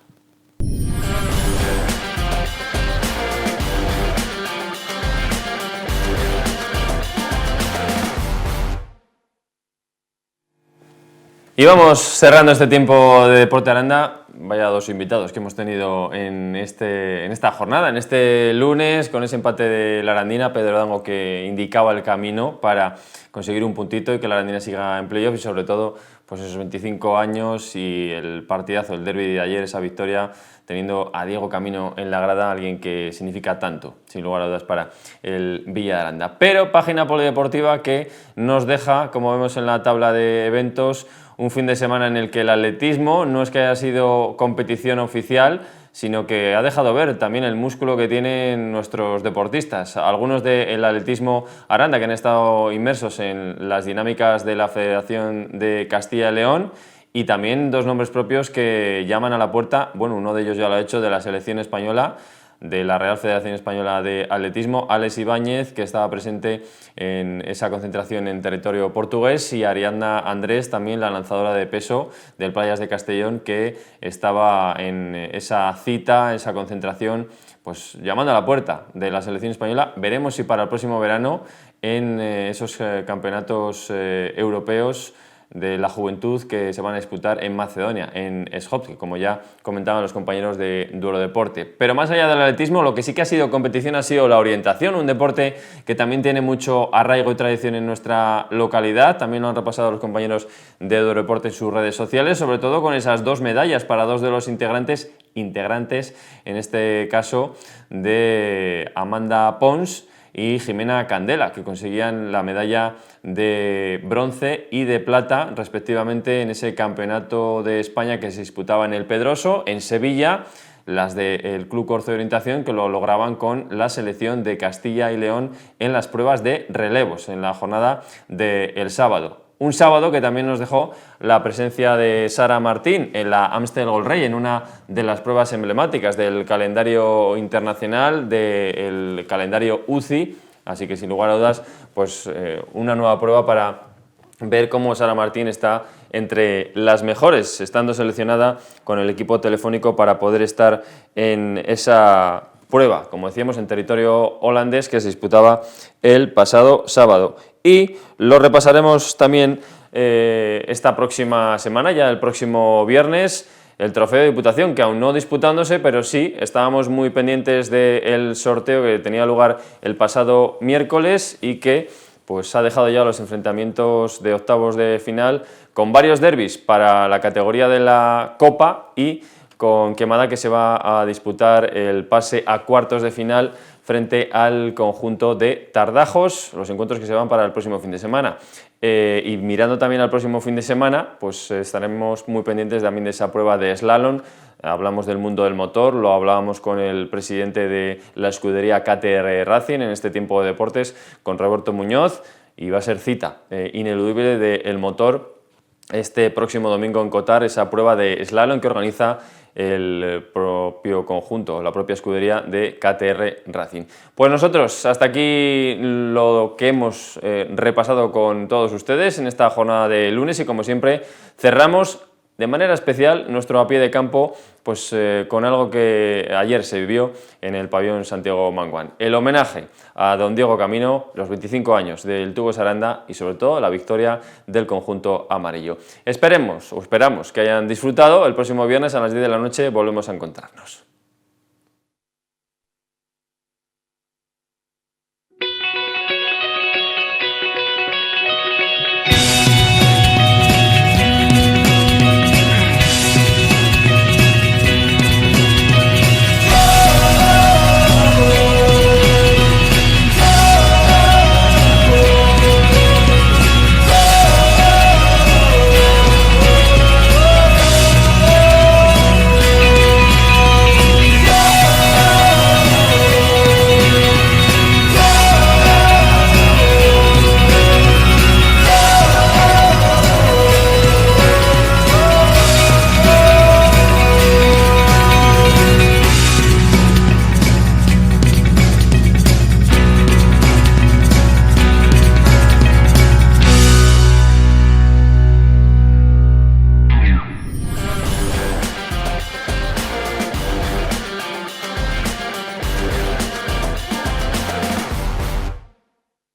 Y vamos cerrando este tiempo de Deporte Aranda. Vaya 2 invitados que hemos tenido en esta jornada, en este lunes, con ese empate de la Arandina, Pedro Dango, que indicaba el camino para conseguir un puntito y que la Arandina siga en playoff, y sobre todo pues esos 25 años y el partidazo, el derbi de ayer, esa victoria, teniendo a Diego Camino en la grada, alguien que significa tanto, sin lugar a dudas, para el Villa de Aranda. Pero página polideportiva que nos deja, como vemos en la tabla de eventos, un fin de semana en el que el atletismo no es que haya sido competición oficial, sino que ha dejado ver también el músculo que tienen nuestros deportistas. Algunos del atletismo Aranda que han estado inmersos en las dinámicas de la Federación de Castilla y León, y también 2 nombres propios que llaman a la puerta, bueno, uno de ellos ya lo ha hecho, de la selección española, de la Real Federación Española de Atletismo, Alex Ibáñez, que estaba presente en esa concentración en territorio portugués, y Ariadna Andrés, también la lanzadora de peso del Playas de Castellón, que estaba en esa cita, esa concentración, pues llamando a la puerta de la selección española. Veremos si para el próximo verano en esos campeonatos europeos de la juventud que se van a disputar en Macedonia, en Skopje, como ya comentaban los compañeros de Duelo Deporte. Pero más allá del atletismo, lo que sí que ha sido competición ha sido la orientación, un deporte que también tiene mucho arraigo y tradición en nuestra localidad. También lo han repasado los compañeros de Duelo Deporte en sus redes sociales, sobre todo con esas 2 medallas para 2 de los integrantes, en este caso de Amanda Pons y Jimena Candela, que conseguían la medalla de bronce y de plata respectivamente en ese campeonato de España que se disputaba en el Pedroso, en Sevilla, las del Club Corzo de Orientación, que lo lograban con la selección de Castilla y León en las pruebas de relevos en la jornada del sábado. Un sábado que también nos dejó la presencia de Sara Martín en la Amstel Gold Race, en una de las pruebas emblemáticas del calendario internacional, del calendario UCI. Así que sin lugar a dudas, pues una nueva prueba para ver cómo Sara Martín está entre las mejores, estando seleccionada con el equipo telefónico para poder estar en esa prueba, como decíamos, en territorio holandés, que se disputaba el pasado sábado. Y lo repasaremos también esta próxima semana, ya el próximo viernes, el trofeo de Diputación, que aún no disputándose, pero sí estábamos muy pendientes del sorteo que tenía lugar el pasado miércoles y que pues ha dejado ya los enfrentamientos de octavos de final con varios derbis para la categoría de la Copa y con Quemada, que se va a disputar el pase a cuartos de final frente al conjunto de Tardajos, los encuentros que se van para el próximo fin de semana. Y mirando también al próximo fin de semana, pues estaremos muy pendientes también de esa prueba de slalom. Hablamos del mundo del motor, lo hablábamos con el presidente de la escudería KTR Racing en este tiempo de deportes, con Roberto Muñoz, y va a ser cita ineludible del motor este próximo domingo en Cotar, esa prueba de slalom que organiza el propio conjunto, la propia escudería de KTR Racing. Pues nosotros hasta aquí lo que hemos repasado con todos ustedes en esta jornada de lunes y como siempre cerramos de manera especial nuestro a pie de campo pues con algo que ayer se vivió en el pabellón Santiago Manguán. El homenaje a don Diego Camino, los 25 años del Tubos Aranda y sobre todo la victoria del conjunto amarillo. Esperamos que hayan disfrutado. El próximo viernes a las 10 de la noche volvemos a encontrarnos.